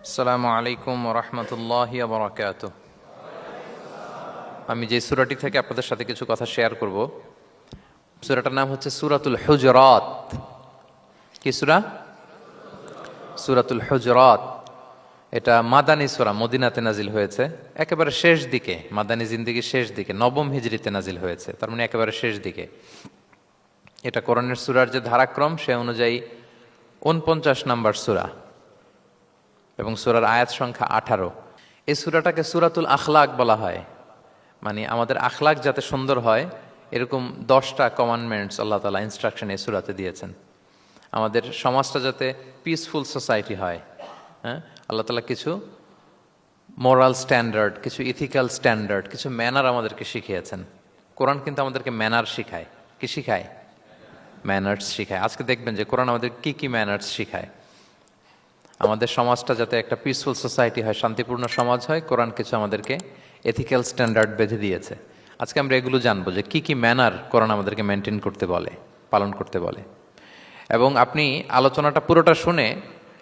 আসসালামু আলাইকুম ওয়া রাহমাতুল্লাহি ওয়া বারাকাতুহু। আমি যে সূরাটি থেকে আপনাদের সাথে কিছু কথা শেয়ার করব, সূরাটার নাম হচ্ছে সূরাতুল হুজুরাত। কি সূরা? সূরাতুল হুজুরাত। এটা মাদানী সূরা, মদিনাতে নাজিল হয়েছে, একেবারে শেষ দিকে, মাদানী জিন্দেগির শেষ দিকে, নবম হিজরিতে নাজিল হয়েছে, তার মানে একেবারে শেষ দিকে। এটা কোরআনের সূরার যে ধারাক্রম সে অনুযায়ী ৪৯ নম্বর সূরা এবং সূরার আয়াত সংখ্যা ১৮। এই সূরাটাকে সূরাতুল আখলাক বলা হয়, মানে আমাদের আখলাক যাতে সুন্দর হয় এরকম 10টা কমান্ডমেন্টস আল্লাহ তাআলা ইনস্ট্রাকশন এই সূরাতে দিয়েছেন। আমাদের সমাজটা যাতে পিসফুল সোসাইটি হয়, হ্যাঁ, আল্লাহ তাআলা কিছু মোরাল স্ট্যান্ডার্ড, কিছু ইথিক্যাল স্ট্যান্ডার্ড, কিছু ম্যানার আমাদেরকে শিখিয়েছেন। কোরআন কিন্তু আমাদেরকে ম্যানার শিখায়। কি শিখায়? ম্যানার্স শিখায়। আজকে দেখবেন যে কোরআন আমাদের কি কি ম্যানার্স শিখায়। আমাদের সমাজটা যাতে একটা পিসফুল সোসাইটি হয়, শান্তিপূর্ণ সমাজ হয়, কোরআন কিছু আমাদেরকে এথিক্যাল স্ট্যান্ডার্ড বেঁধে দিয়েছে। আজকে আমরা এগুলো জানবো যে কি কি ম্যানার কোরআন আমাদেরকে মেনটেন করতে বলে, পালন করতে বলে। এবং আপনি আলোচনাটা পুরোটা শুনে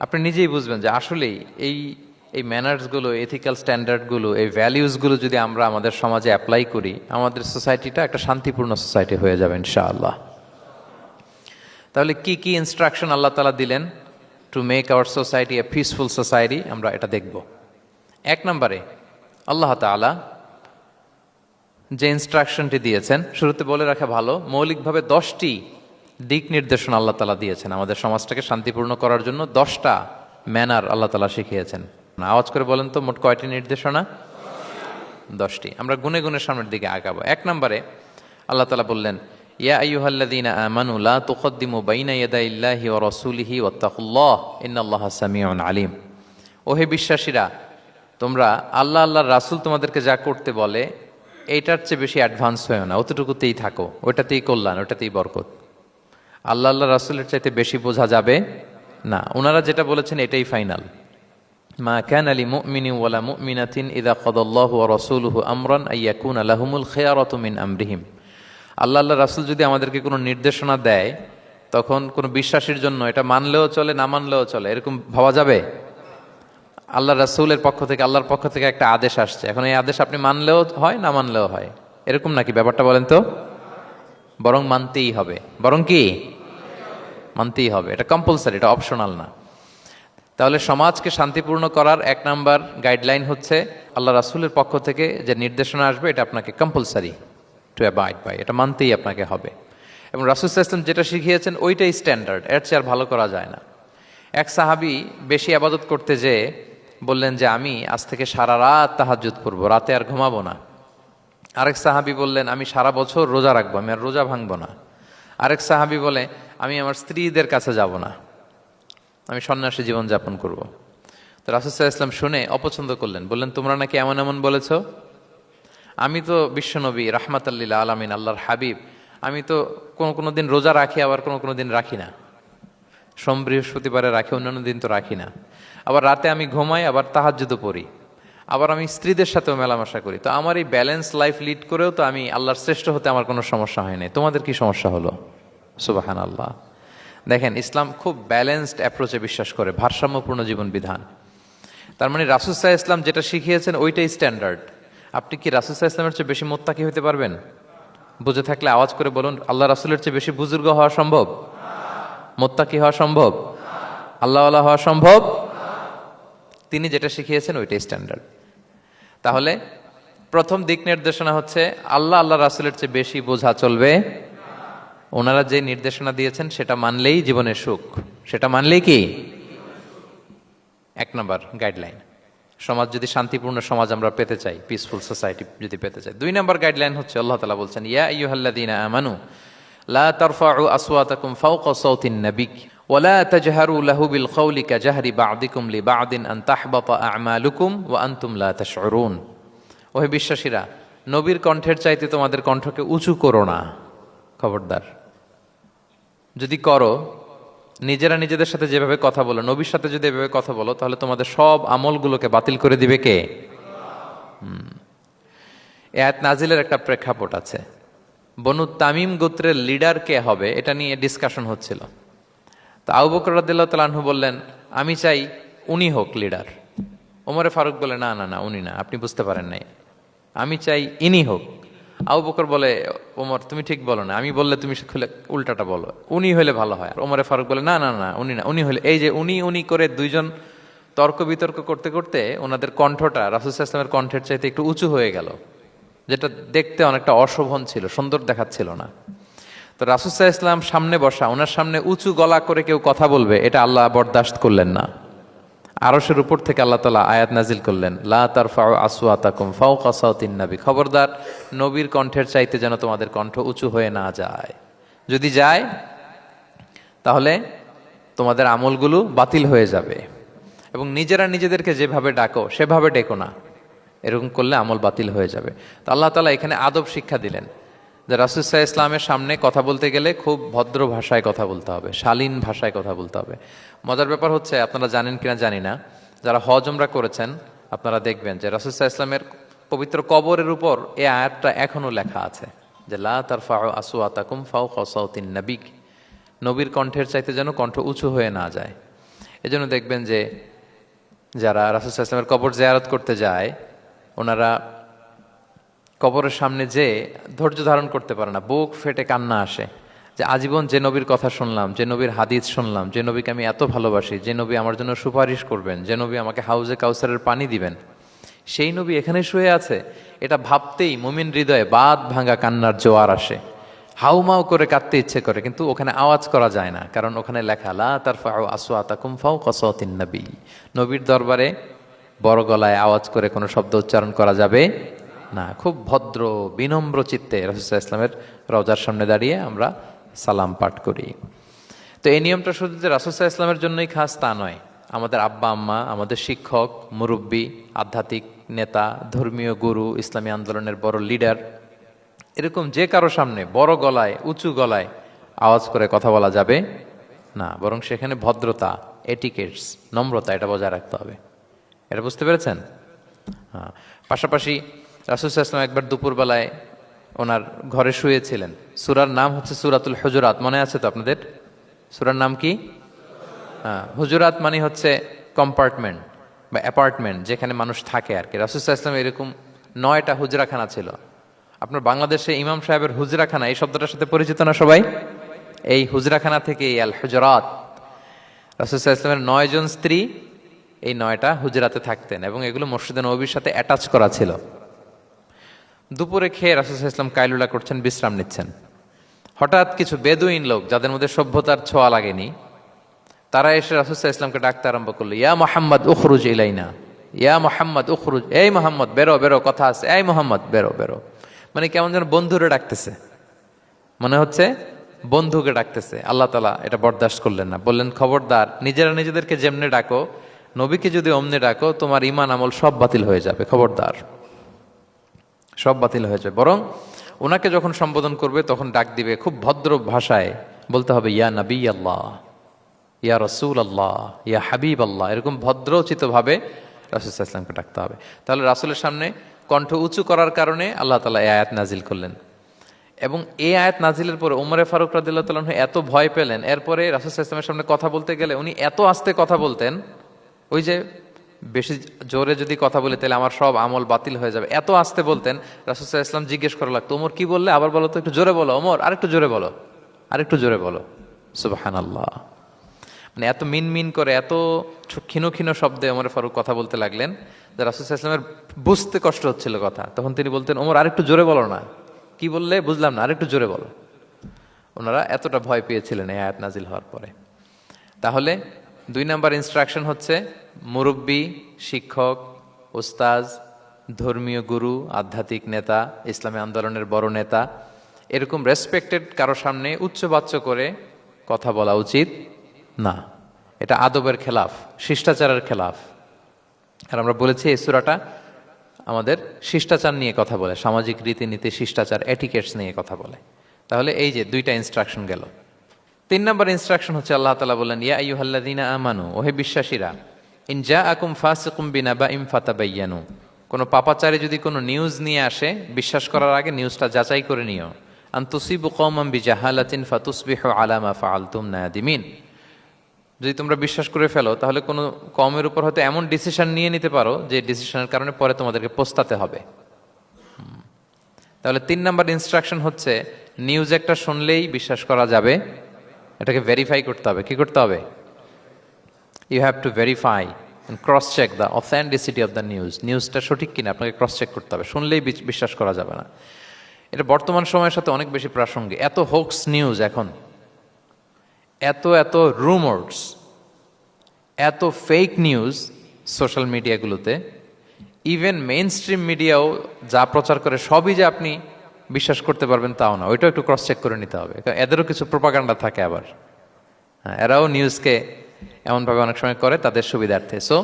আপনি নিজেই বুঝবেন যে আসলেই এই এই ম্যানার্সগুলো, এথিক্যাল স্ট্যান্ডার্ডগুলো, এই ভ্যালিউসগুলো যদি আমরা আমাদের সমাজে অ্যাপ্লাই করি, আমাদের সোসাইটিটা একটা শান্তিপূর্ণ সোসাইটি হয়ে যাবে ইনশাআল্লাহ। তাহলে কি কি ইনস্ট্রাকশন আল্লাহ তাআলা দিলেন to make our society a peaceful society, আমরা এটা দেখব। ১ নম্বরে আল্লাহ তাআলা যে ইনস্ট্রাকশনটি দিয়েছেন, শুরুতে বলে রাখা ভালো, মৌলিকভাবে 10টি দিক নির্দেশনা আল্লাহ তাআলা দিয়েছেন আমাদের সমাজটাকে শান্তিপূর্ণ করার জন্য। 10টা ম্যানার আল্লাহ তাআলা শিখিয়েছেন। আওয়াজ করে বলেন তো, মোট কয়টি নির্দেশনা? 10টি। আমরা গুনে গুনে সামনের দিকে আগাবো। ১ নম্বরে আল্লাহ তাআলা বললেন, ইয়া আইয়ুহাল্লাযীনা আমানু লা তুকদ্দিমু বাইনা ইয়াদাইল্লাহি ওয়া রাসূলিহি ওয়াত্তাকুল্লাহ ইন্নাল্লাহা সামিউন আলীম। ওহে বিশ্বাসীরা, তোমরা আল্লাহর রাসূল তোমাদেরকে যা করতে বলে এইটার চেয়ে বেশি অ্যাডভান্স হয়েও না, অতটুকুতেই থাকো, ওটাতেই কল্যাণ, ওটাতেই বরকত। আল্লাহ রাসূলের চাইতে বেশি বোঝা যাবে না, ওনারা যেটা বলেছেন এটাই ফাইনাল। মা কানা লিমুমিনিন ওয়ালা মুমিনাতিন ইযা কাদাল্লাহু ওয়া রাসূলুহু আমরান আইয়াকুনা লাহুমুল খিয়ারাতু মিন আমরিহিম। আল্লাহ রাসূল যদি আমাদেরকে কোনো নির্দেশনা দেয়, তখন কোনো বিশ্বাসীর জন্য এটা মানলেও চলে, না মানলেও চলে, এরকম ভাবা যাবে? আল্লাহ রাসূলের পক্ষ থেকে, আল্লাহর পক্ষ থেকে একটা আদেশ আসছে, এখন এই আদেশ আপনি মানলেও হয়, না মানলেও হয়, এরকম নাকি ব্যাপারটা? বলেন তো। বরং মানতেই হবে। বরং কি? মানতেই হবে। এটা কম্পালসারি, এটা অপশনাল না। তাহলে সমাজকে শান্তিপূর্ণ করার 1 নাম্বার গাইডলাইন হচ্ছে আল্লাহ রাসূলের পক্ষ থেকে যে নির্দেশনা আসবে এটা আপনাকে কম্পালসারি টু অ্যাবাইড বাই, এটা মানতেই আপনাকে হবে। এবং রাসূল সাল্লাল্লাহু আলাইহি ওয়াসাল্লাম যেটা শিখিয়েছেন ওইটাই স্ট্যান্ডার্ড, এর চেয়ে আর ভালো করা যায় না। এক সাহাবী বেশি ইবাদত করতে যেয়ে বললেন যে আমি আজ থেকে সারা রাত তাহাজ্জুদ করব, রাতে আর ঘুমাবো না। আরেক সাহাবী বললেন আমি সারা বছর রোজা রাখবো, আমি আর রোজা ভাঙবো না। আরেক সাহাবী বলে আমি আমার স্ত্রীদের কাছে যাব না, আমি সন্ন্যাসী জীবনযাপন করব। তো রাসূল সাল্লাল্লাহু আলাইহি ওয়াসাল্লাম শুনে অপছন্দ করলেন, বললেন তোমরা নাকি এমন এমন বলেছ, আমি তো বিশ্বনবী রাহমাতাল লিল আলামিন, আল্লাহর হাবিব, আমি তো কোনো দিন রোজা রাখি, আবার কোনো দিন রাখি না। সোম বৃহস্পতিবারে রাখি, অন্যান্য দিন তো রাখি না। আবার রাতে আমি ঘুমাই, আবার তাহাজ্জুদও পড়ি, আবার আমি স্ত্রীদের সাথেও মেলামেশা করি। তো আমার এই ব্যালেন্স লাইফ লিড করেও তো আমি আল্লাহর শ্রেষ্ঠ হতে আমার কোনো সমস্যা হয় নাই, তোমাদের কি সমস্যা হলো? সুবহানাল্লাহ। দেখেন, ইসলাম খুব ব্যালেন্সড অ্যাপ্রোচে বিশ্বাস করে, ভারসাম্যপূর্ণ জীবন বিধান। তার মানে রাসূল সাল্লাল্লাহু আলাইহি ওয়াসাল্লাম যেটা শিখিয়েছেন ওইটাই স্ট্যান্ডার্ড। আপনি কি রাসূল সাল্লাল্লাহু আলাইহি ওয়াসাল্লামের চেয়ে বেশি মুত্তাকি হতে পারবেন? বুঝে থাকলে আওয়াজ করে বলুন, আল্লাহ রাসূলের চেয়ে বেশি বুজুর্গ হওয়া সম্ভব? মুত্তাকি হওয়া সম্ভব? আল্লাহওয়ালা হওয়া সম্ভব? তিনি যেটা শিখিয়েছেন ওইটাই স্ট্যান্ডার্ড। তাহলে প্রথম দিক নির্দেশনা হচ্ছে আল্লাহ রাসূলের চেয়ে বেশি বোঝা চলবে। ওনারা যে নির্দেশনা দিয়েছেন সেটা মানলেই জীবনের সুখ, সেটা মানলেই কি 1 নাম্বার গাইডলাইন। সমাজ যদি শান্তিপূর্ণ সমাজ আমরা পেতে চাই, পিসফুল সোসাইটি যদি পেতে চাই। 2 নাম্বার গাইডলাইন হচ্ছে আল্লাহ তাআলা বলছেন, ইয়া আইয়ুহাল্লাযীনা আমানু লা তারফাউ আসওয়াতাকুম ফাওকা সাওতিন নাবিক ওয়া লা তাজহারু লাহু বিল কওলি কাজাহরি বা'দিকুম লিবা'দিন আন তাহবাতা আ'মালুকুম ওয়া আনতুম লা তাশউরুন। ওহে বিশ্বাসীরা, নবীর কণ্ঠের চাইতে তোমাদের কণ্ঠকে উঁচু করো না। খবরদার, যদি করো, নিজেরা নিজেদের সাথে যেভাবে কথা বলো, নবীর সাথে যদি এভাবে কথা বলো, তাহলে তোমাদের সব আমলগুলোকে বাতিল করে দিবে কে? এই আয়াত নাজিলের একটা প্রেক্ষাপট আছে। বনু তামিম গোত্রের লিডার কে হবে এটা নিয়ে ডিসকাশন হচ্ছিল। তো আবু বকর রাদিয়াল্লাহু তাআলা আনহু বললেন, আমি চাই উনি হোক লিডার। ওমরে ফারুক বলে, না না না, উনি না, আপনি বুঝতে পারেন নাই, আমি চাই ইনি হোক। আবু বকর বলে, ওমর তুমি ঠিক বলো না, আমি বললে তুমি খুলে উল্টাটা বলো, উনি হলে ভালো হয়। আর ওমরে ফারুক বলে, না না না, উনি না, উনি হলে, এই যে উনি উনি করে দুইজন তর্ক বিতর্ক করতে করতে ওনাদের কণ্ঠটা রাসূল সাল্লাল্লাহু আলাইহি ওয়াসাল্লামের কণ্ঠের চাইতে একটু উঁচু হয়ে গেল, যেটা দেখতে অনেকটা অশোভন ছিল, সুন্দর দেখাচ্ছিল না। তো রাসূল সাল্লাল্লাহু আলাইহি ওয়াসাল্লাম সামনে বসা, ওনার সামনে উঁচু গলা করে কেউ কথা বলবে, এটা আল্লাহ বরদাশত করলেন না। আরশের উপর থেকে আল্লাহ তাআলা আয়াত নাজিল করলেন, লা তারফাউ আসওয়াতাকুম ফাওকা সাওতিন নবী, খবরদার নবীর কণ্ঠের চাইতে যেন তোমাদের কণ্ঠ উঁচু হয়ে না যায়। যদি যায় তাহলে তোমাদের আমলগুলো বাতিল হয়ে যাবে, এবং নিজেরা নিজেদেরকে যেভাবে ডাকো সেভাবে ডেকো না, এরকম করলে আমল বাতিল হয়ে যাবে। তো আল্লাহ তাআলা এখানে আদব শিক্ষা দিলেন যে রাসূল সাল্লাল্লাহু আলাইহি ওয়াসাল্লামের সামনে কথা বলতে গেলে খুব ভদ্র ভাষায় কথা বলতে হবে, শালীন ভাষায় কথা বলতে হবে। মজার ব্যাপার হচ্ছে, আপনারা জানেন কিনা জানি না, যারা হজ উমরা করেছেন আপনারা দেখবেন যে রাসূল সাল্লাল্লাহু আলাইহি ওয়াসাল্লামের পবিত্র কবরের উপর এই আয়াতটা এখনো লেখা আছে যে লা তারফাউ আসওয়াতাকুম ফাওকা সাওতিন নবী, নবীর কণ্ঠের চাইতে যেন কণ্ঠ উঁচু হয়ে না যায়। এজন্য দেখবেন যে যারা রাসূল সাল্লাল্লাহু আলাইহি ওয়াসাল্লামের কবর জিয়ারত করতে যায়, ওনারা কবরের সামনে যে ধৈর্য ধারণ করতে পারে না, বুক ফেটে কান্না আসে যে আজীবন যে নবীর কথা শুনলাম, যে নবীর হাদিস শুনলাম, যে নবীকে আমি এত ভালোবাসি, যে নবী আমার জন্য সুপারিশ করবেন, যে নবী আমাকে হাউজে কাউসারের পানি দিবেন, সেই নবী এখানে শুয়ে আছে। এটা ভাবতেই মুমিন হৃদয়ে বাঁধ ভাঙা কান্নার জোয়ার আসে, হাউমাউ করে কাঁদতে ইচ্ছে করে, কিন্তু ওখানে আওয়াজ করা যায় না, কারণ ওখানে লেখা লা তারফাউ আসওয়াতাকুম ফাওকা সাওতিন নবী, নবীর দরবারে বড় গলায় আওয়াজ করে কোনো শব্দ উচ্চারণ করা যাবে না। খুব ভদ্র বিনম্র চিত্তে রাসূল সাল্লাল্লাহু আলাইহি ওয়াসাল্লামের রওজার সামনে দাঁড়িয়ে আমরা সালাম পাঠ করি। তো এই নিয়মটা শুধু যে রাসূল সাল্লাল্লাহু আলাইহি ওয়াসাল্লামের জন্যই খাস তা নয়, আমাদের আব্বা আম্মা, আমাদের শিক্ষক, মুরব্বী, আধ্যাত্মিক নেতা, ধর্মীয় গুরু, ইসলামী আন্দোলনের বড় লিডার, এরকম যে কারো সামনে বড় গলায় উঁচু গলায় আওয়াজ করে কথা বলা যাবে না, বরং সেখানে ভদ্রতা, এটিকেটস, নম্রতা, এটা বজায় রাখতে হবে। এটা বুঝতে পেরেছেন? হ্যাঁ। পাশাপাশি রাসূল সাল্লাল্লাহু আলাইহি ওয়াসাল্লাম একবার দুপুরবেলায় ওনার ঘরে শুয়েছিলেন। সূরার নাম হচ্ছে সূরাতুল হুজুরাত, মনে আছে তো আপনাদের? সূরার নাম কি? হ্যাঁ, হুজুরাত মানে হচ্ছে কম্পার্টমেন্ট বা অ্যাপার্টমেন্ট, যেখানে মানুষ থাকে আর কি। রাসূল সাল্লাল্লাহু আলাইহি ওয়াসাল্লাম এরকম 9টা হুজরাখানা ছিল। আপনার বাংলাদেশে ইমাম সাহেবের হুজরাখানা এই শব্দটার সাথে পরিচিত না সবাই? এই হুজরাখানা থেকে এই আল হুজরাত, রাসূল সাল্লাল্লাহু আলাইহি ওয়াসাল্লামের 9 জন স্ত্রী এই 9টা হুজরাতে থাকতেন, এবং এগুলো মসজিদে নববীর সাথে অ্যাটাচ করা ছিল। দুপুরে খেয়ে রাসূল সাল্লাল্লাহু আলাইহি ওয়াসাল্লাম কাইলুলা করছেন, বিশ্রাম নিচ্ছেন। হঠাৎ কিছু বেদুইন লোক, যাদের মধ্যে সভ্যতার ছোঁয়া লাগেনি, তারা এসে রাসূল সাল্লাল্লাহু আলাইহি ওয়াসাল্লামকে ডাকতে আরম্ভ করলো, ইয়া মুহাম্মদ উখরুজ ইলাইনা, ইয়া মুহাম্মদ উখরুজ, এই মুহাম্মদ বেরো বেরো, কথা আছে, এই মুহাম্মদ বেরো বেরো। মানে কেমন যেন বন্ধুরে ডাকতেছে, মনে হচ্ছে বন্ধুকে ডাকতেছে। আল্লাহ তাআলা এটা বরদাস্ত করলেন না, বললেন খবরদার, নিজেরা নিজেদেরকে যেমনে ডাকো, নবীকে যদি অমনে ডাকো, তোমার ঈমান আমল সব বাতিল হয়ে যাবে, খবরদার, সব বাতিল হয়ে যাবে। বরং ওনাকে যখন সম্বোধন করবে তখন ডাক দিবে খুব ভদ্র ভাষায়, বলতে হবে ইয়া নবী আল্লাহ, ইয়া রাসূল আল্লাহ, ইয়া হাবিব আল্লাহ, এরকম ভদ্রোচিত ভাবে রাসূল সাল্লাল্লাহু আলাইহি ওয়াসাল্লামকে ডাকতে হবে। তাহলে রাসূলের সামনে কণ্ঠ উঁচু করার কারণে আল্লাহ তাআলা এই আয়াত নাজিল করলেন, এবং এই আয়াত নাজিলের পরে ওমরে ফারুক রাদিয়াল্লাহু তাআলা এত ভয় পেলেন। এরপরে রাসূল সাল্লাল্লাহু আলাইহি ওয়াসাল্লামের সামনে কথা বলতে গেলে উনি এত আস্তে কথা বলতেন, ওই যে বেশি জোরে যদি কথা বলে তাহলে আমার সব আমল বাতিল হয়ে যাবে, এত আস্তে বলতেন। রাসূল সাল্লাল্লাহু আলাইহি ওয়াসাল্লাম জিজ্ঞেস করা লাগতো, ওমর কি বললে, আবার বলো তো, একটু জোরে বলো ওমর, আরেকটু জোরে বলো, আরেকটু জোরে বলো। সুবহানাল্লাহ। মানে এত মিন মিন করে, এত ক্ষীণ ক্ষীণ শব্দে ওমর ফারুক কথা বলতে লাগলেন যে রাসূল সাল্লাল্লাহু আলাইহি ওয়াসাল্লামের বুঝতে কষ্ট হচ্ছিল কথা। তখন তিনি বলতেন, ওমর আরেকটু জোরে বলো না, কি বললে বুঝলাম না, আরেকটু জোরে বলো। ওনারা এতটা ভয় পেয়েছিলেন এই আয়াত নাজিল হওয়ার পরে। তাহলে 2 নাম্বার ইনস্ট্রাকশন হচ্ছে, মুরব্বী, শিক্ষক, ওস্তাজ, ধর্মীয় গুরু, আধ্যাত্মিক নেতা, ইসলামী আন্দোলনের বড় নেতা, এরকম রেসপেক্টেড কারো সামনে উচ্চবাচ্য করে কথা বলা উচিত না। এটা আদবের খেলাফ, শিষ্টাচারের খেলাফ। আর আমরা বলেছি এই সূরাটা আমাদের শিষ্টাচার নিয়ে কথা বলে, সামাজিক রীতিনীতি, শিষ্টাচার, এটিকেটস নিয়ে কথা বলে। তাহলে এই যে 2টা ইনস্ট্রাকশন গেল। 3 নাম্বার ইনস্ট্রাকশন হচ্ছে আল্লাহ তাআলা বললেন, ইয়া আইয়ুহাল্লাযীনা আমানু, ওহে বিশ্বাসীরা, ইন জাআকুম ফাসিকুম বিনাবাইন ফাতাবায়ানু, কোনো পাপাচারী যদি কোনো নিউজ নিয়ে আসে, বিশ্বাস করার আগে নিউজটা যাচাই করে নিও। আন তুসিবু কওমান বিজাহালাতিন ফাতুসবিহু আলা মা ফাআলতুম নাদিমিন, যদি তোমরা বিশ্বাস করে ফেলো তাহলে কোনো কমের উপর হয়তো এমন ডিসিশন নিয়ে নিতে পারো যে ডিসিশনের কারণে পরে তোমাদেরকে পস্তাতে হবে। তাহলে 3 নাম্বার ইনস্ট্রাকশন হচ্ছে নিউজ একটা শুনলেই বিশ্বাস করা যাবে, এটাকে ভেরিফাই করতে হবে। কি করতে হবে? You have to verify and cross check the authenticity of the news. নিউজটা সঠিক কিনা আপনাকে ক্রস চেক করতে হবে, শুনলেই বিশ্বাস করা যাবে না। এটা বর্তমান সময়ের সাথে অনেক বেশি প্রাসঙ্গিক। এত হোক্স নিউজ এখন, এত এত রুমার্স, এত ফেক নিউজ সোশ্যাল মিডিয়াগুলোতে, ইভেন মেইন স্ট্রিম মিডিয়াও যা প্রচার করে সবই যে আপনি বিশ্বাস করতে পারবেন তাও না, ওইটাও একটু ক্রস চেক করে নিতে হবে। এদেরও কিছু প্রোপাগান্ডা থাকে আবার, হ্যাঁ, এরাও নিউজকে এমনভাবে অনেক সময় করে তাদের সুবিধার্থে। সো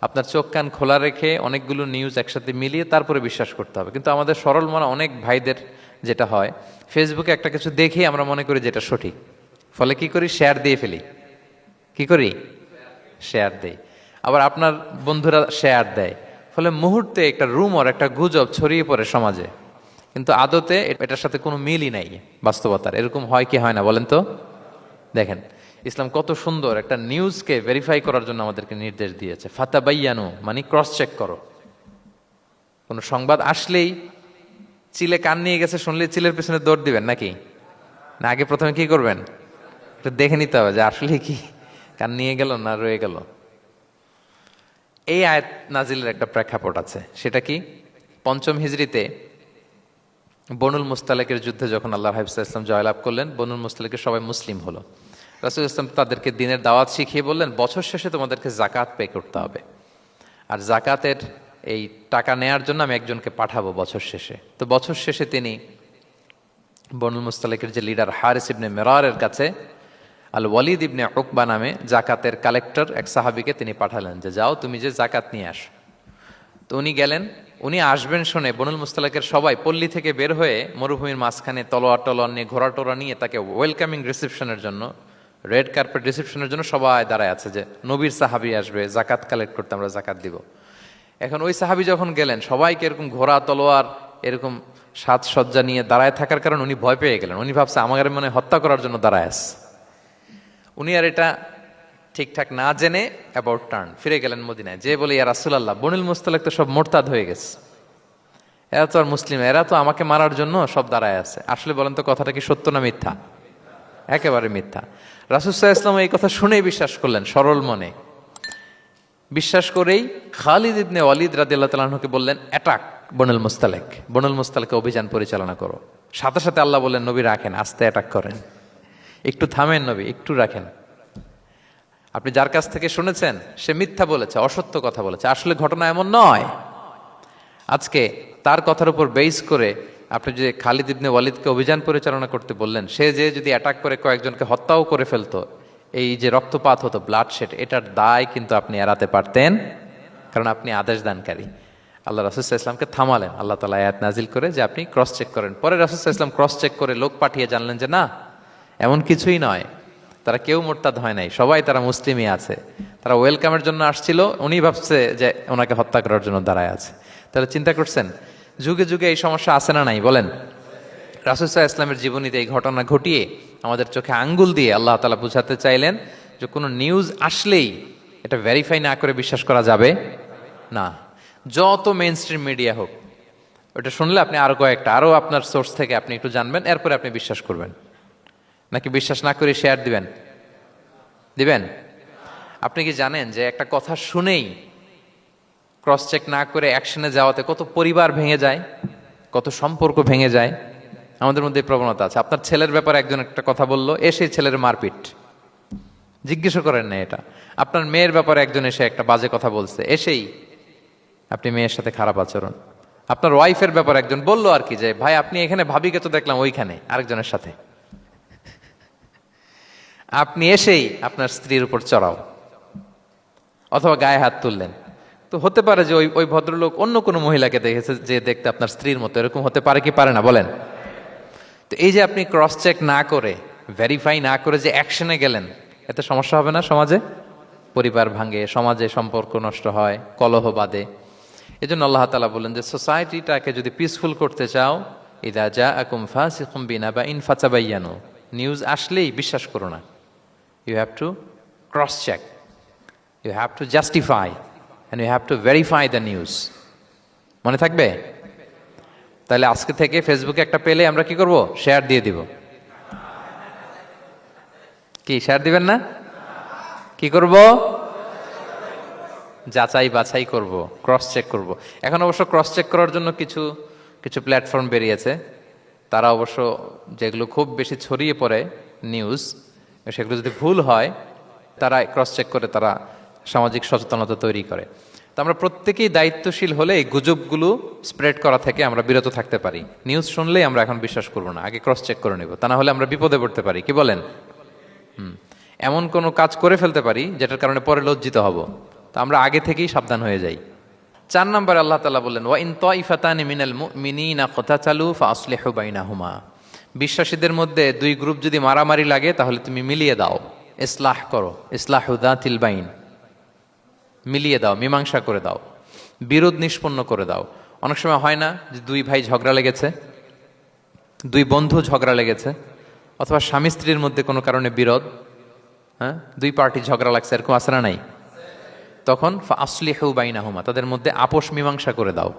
আপনার চোখ কান খোলা রেখে অনেকগুলো নিউজ একসাথে মিলিয়ে তারপরে বিশ্বাস করতে হবে। কিন্তু আমাদের সরল মনা অনেক ভাইদের যেটা হয়, ফেসবুকে একটা কিছু দেখে আমরা মনে করি যেটা সঠিক, ফলে কি করি? শেয়ার দিয়ে ফেলি। কি করি? শেয়ার দেই। আবার আপনার বন্ধুরা শেয়ার দেয়, ফলে মুহূর্তে একটা রুমর, একটা গুজব ছড়িয়ে পড়ে সমাজে, কিন্তু আদতে এটার সাথে কোনো মিলই নাই বাস্তবতার। এরকম হয় কি হয় না বলেন তো? দেখেন ইসলাম কত সুন্দর একটা নিউজকে ভেরিফাই করার জন্য আমাদেরকে নির্দেশ দিয়েছে। ফাতাবাইয়ানু মানে ক্রস চেক করো। কোনো সংবাদ আসলেই চিলে কান নিয়ে গেছে শুনলে চিলের পিছনে দৌড় দিবেন নাকি? না, আগে প্রথমে কি করবেন? এটা দেখে নিতে হবে যে আসলে কি কান নিয়ে গেল না রয়ে গেল। এই আয়াত নাজিলের একটা প্রেক্ষাপট আছে, সেটা কি? 5ম হিজরিতে বনুল মুস্তালিকের যুদ্ধে যখন আল্লাহ হাবিব ইসলাম জয়লাভ করলেন, বনুল মুস্তালিকের সবাই মুসলিম হলো। রাসূল ইসলাম তাদেরকে দিনের দাওয়াত শিখিয়ে বললেন, বছর শেষে তোমাদেরকে জাকাত পে করতে হবে, আর জাকাতের এই টাকা নেয়ার জন্য আমি একজনকে পাঠাবো বছর শেষে। তো বছর শেষে তিনি বনুল মুস্তালিকের যে লিডার হারিস ইবনে মিরারের কাছে আল ওয়ালিদ ইবনে উকবা নামে জাকাতের কালেক্টর এক সাহাবীকে তিনি পাঠালেন যে যাও তুমি যে জাকাত নিয়ে আসো। তো উনি গেলেন, উনি আসবেন শুনে বনুল মুস্তালিকের সবাই পল্লী থেকে বের হয়ে মরুভূমির মাঝখানে তলোয়ার টলোয়ার নিয়ে, ঘোড়া টোরা নিয়ে তাকে ওয়েলকামিং রিসেপশনের জন্য, রেড কার্পেট রিসেপশনের জন্য সবাই দাঁড়ায় আছে যে নবীর সাহাবী আসবে, জাকাত কালেক্ট করতে, আমরা জাকাত দিব। এখন ওই সাহাবী যখন গেলেন, সবাইকে এরকম ঘোড়া তলোয়ার এরকম সাজসজ্জা নিয়ে দাঁড়ায় থাকার কারণে উনি ভয় পেয়ে গেলেন। উনি ভাবছে আমাদের মনে হত্যা করার জন্য দাঁড়ায় আছে। উনি আর এটা ঠিকঠাক না জেনে অ্যাবাউট টার্ন ফিরে গেলেন মদিনায়, যে বলে ইয়া রাসূলুল্লাহ, বনুল মুস্তালিক তো সব মোরতাদ হয়ে গেছে, এরা তো আর মুসলিম, এরা তো আমাকে মারার জন্য সব দাঁড়ায় আছে। আসলে বলেন তো কথাটা কি সত্য না মিথ্যা? একেবারে মিথ্যা। রাসূল সাল্লাল্লাহু আলাইহি ওয়াসাল্লাম এই কথা শুনেই বিশ্বাস করলেন সরল মনে। বিশ্বাস করেই খালিদ ইবনে ওয়ালিদ রাদিয়াল্লাহু তাআলা আনহুকে বললেন, অ্যাটাক বনুল মুস্তালিক, বনুল মুস্তালিকে অভিযান পরিচালনা করো। সাথে সাথে আল্লাহ বললেন, নবী রাখেন, আস্তে অ্যাটাক করেন, একটু থামেন নবী, একটু রাখেন। আপনি যার কাছ থেকে শুনেছেন সে মিথ্যা বলেছে, অসত্য কথা বলেছে, আসলে ঘটনা এমন নয়। আজকে তার কথার উপর বেস করে আপনি যে খালিদ ইবনে ওয়ালিদকে অভিযান পরিচালনা করতে বললেন, সে যে যদি অ্যাটাক করে কয়েকজনকে হত্যাও করে ফেলতো, এই যে রক্তপাত হতো, ব্লাডশেড, এটার দায় কিন্তু আপনি এড়াতে পারতেন, কারণ আপনি আদেশ দানকারী। আল্লাহ রাসূল সাল্লাল্লাহু আলাইহি ওয়াসাল্লামকে থামালেন আল্লাহ তাআলা আয়াত নাজিল করে যে আপনি ক্রস চেক করেন। পরে রাসূল সাল্লাল্লাহু আলাইহি ওয়াসাল্লাম ক্রস চেক করে লোক পাঠিয়ে জানলেন যে না, এমন কিছুই নয়, তারা কেউ মোরতাদ হয় নাই, সবাই তারা মুসলিমই আছে, তারা ওয়েলকামের জন্য আসছিল, উনি ভাবছে যে ওনাকে হত্যা করার জন্য দাঁড়ায় আছে। তাহলে চিন্তা করছেন যুগে যুগে এই সমস্যা আছে না নাই বলেন? রাসূল সাল্লাল্লাহু আলাইহি ওয়াসাল্লামের জীবনীতে এই ঘটনা ঘটিয়ে আমাদের চোখে আঙ্গুল দিয়ে আল্লাহ তাআলা বুঝাতে চাইলেন যে কোনো নিউজ আসলেই এটা ভেরিফাই না করে বিশ্বাস করা যাবে না। যত মেইন স্ট্রিম মিডিয়া হোক, ওটা শুনলে আপনি আরো কয়েকটা, আরো আপনার সোর্স থেকে আপনি একটু জানবেন, এরপরে আপনি বিশ্বাস করবেন। নাকি বিশ্বাস না করে শেয়ার দিবেন? দিবেন? আপনি কি জানেন যে একটা কথা শুনেই ক্রস চেক না করে অ্যাকশনে যাওয়াতে কত পরিবার ভেঙে যায়, কত সম্পর্ক ভেঙে যায়? আমাদের মধ্যে প্রবণতা আছে। আপনার ছেলের ব্যাপারে একজন একটা কথা বললো, এসে ছেলের মারপিট, জিজ্ঞেসও করেন না এটা। আপনার মেয়ের ব্যাপারে একজন এসে একটা বাজে কথা বলছে, এসেই আপনি মেয়ের সাথে খারাপ আচরণ। আপনার ওয়াইফের ব্যাপারে একজন বললো আর কি যে ভাই আপনি এখানে, ভাবিকে তো দেখলাম ওইখানে আরেকজনের সাথে, আপনি এসেই আপনার স্ত্রীর উপর চড়াও অথবা গায়ে হাত তুললেন। তো হতে পারে যে ওই ভদ্রলোক অন্য কোনো মহিলাকে দেখেছে যে দেখতে আপনার স্ত্রীর মতো, এরকম হতে পারে কি পারে না বলেন? তো এই যে আপনি ক্রস চেক না করে, ভেরিফাই না করে যে অ্যাকশনে গেলেন, এতে সমস্যা হবে না সমাজে? পরিবার ভাঙে, সমাজে সম্পর্ক নষ্ট হয়, কলহ বাঁধে। এই জন্য আল্লাহ তাআলা বলেন যে সোসাইটিটাকে যদি পিসফুল করতে চাও, ইযা জাআকুম ফাসিকুম বিনাবাইন ফাতাবায়ানু, নিউজ আসলেই বিশ্বাস করো না, you have to cross check, you have to justify and you have to verify the news. মনে থাকবে? তাহলে আজকে থেকে ফেসবুকে একটা পেলে আমরা কি করব? শেয়ার দিয়ে দিব। কি শেয়ার দিবেন না? কি করব? যাচাই বাছাই করব, ক্রস চেক করব। এখন অবশ্য ক্রস চেক করার জন্য কিছু কিছু প্ল্যাটফর্ম বেরিয়েছে, তারা অবশ্য যেগুলো খুব বেশি ছড়িয়ে পড়ে নিউজ, সেগুলো যদি ভুল হয় তারা ক্রস চেক করে তারা সামাজিক সচেতনতা তৈরি করে। তো আমরা প্রত্যেকেই দায়িত্বশীল হলে এই গুজবগুলো স্প্রেড করা থেকে আমরা বিরত থাকতে পারি। নিউজ শুনলেই আমরা এখন বিশ্বাস করব না, আগে ক্রস চেক করে নেব, তা না হলে আমরা বিপদে পড়তে পারি। কি বলেন? এমন কোনো কাজ করে ফেলতে পারি যেটার কারণে পরে লজ্জিত হব। তো আমরা আগে থেকেই সাবধান হয়ে যাই। 4 নম্বরে আল্লাহ তাআলা বললেন, ওয়া ইন তাইফাতানি মিনাল মুমিনিনা ক্তাতালু ফাসলিহু বাইনাহুমা। বিশ্বাসীদের মধ্যে 2 গ্রুপ যদি মারামারি লাগে তাহলে তুমি মিলিয়ে দাও, ইসলাহ করো, ইসলাহু যাতিল বাইন, মিলিয়ে দাও, মীমাংসা করে দাও, বিরোধ নিষ্পন্ন করে দাও। অনেক সময় হয় না যে 2 ভাই ঝগড়া লেগেছে, 2 বন্ধু ঝগড়া লেগেছে, অথবা স্বামী স্ত্রীর মধ্যে কোনো কারণে বিরোধ, 2 পার্টি ঝগড়া লাগছে, এরকম আছে না নাই? তখন ফাসলিহু বাইনাহুমা, তাদের মধ্যে আপোষ মীমাংসা করে দাও।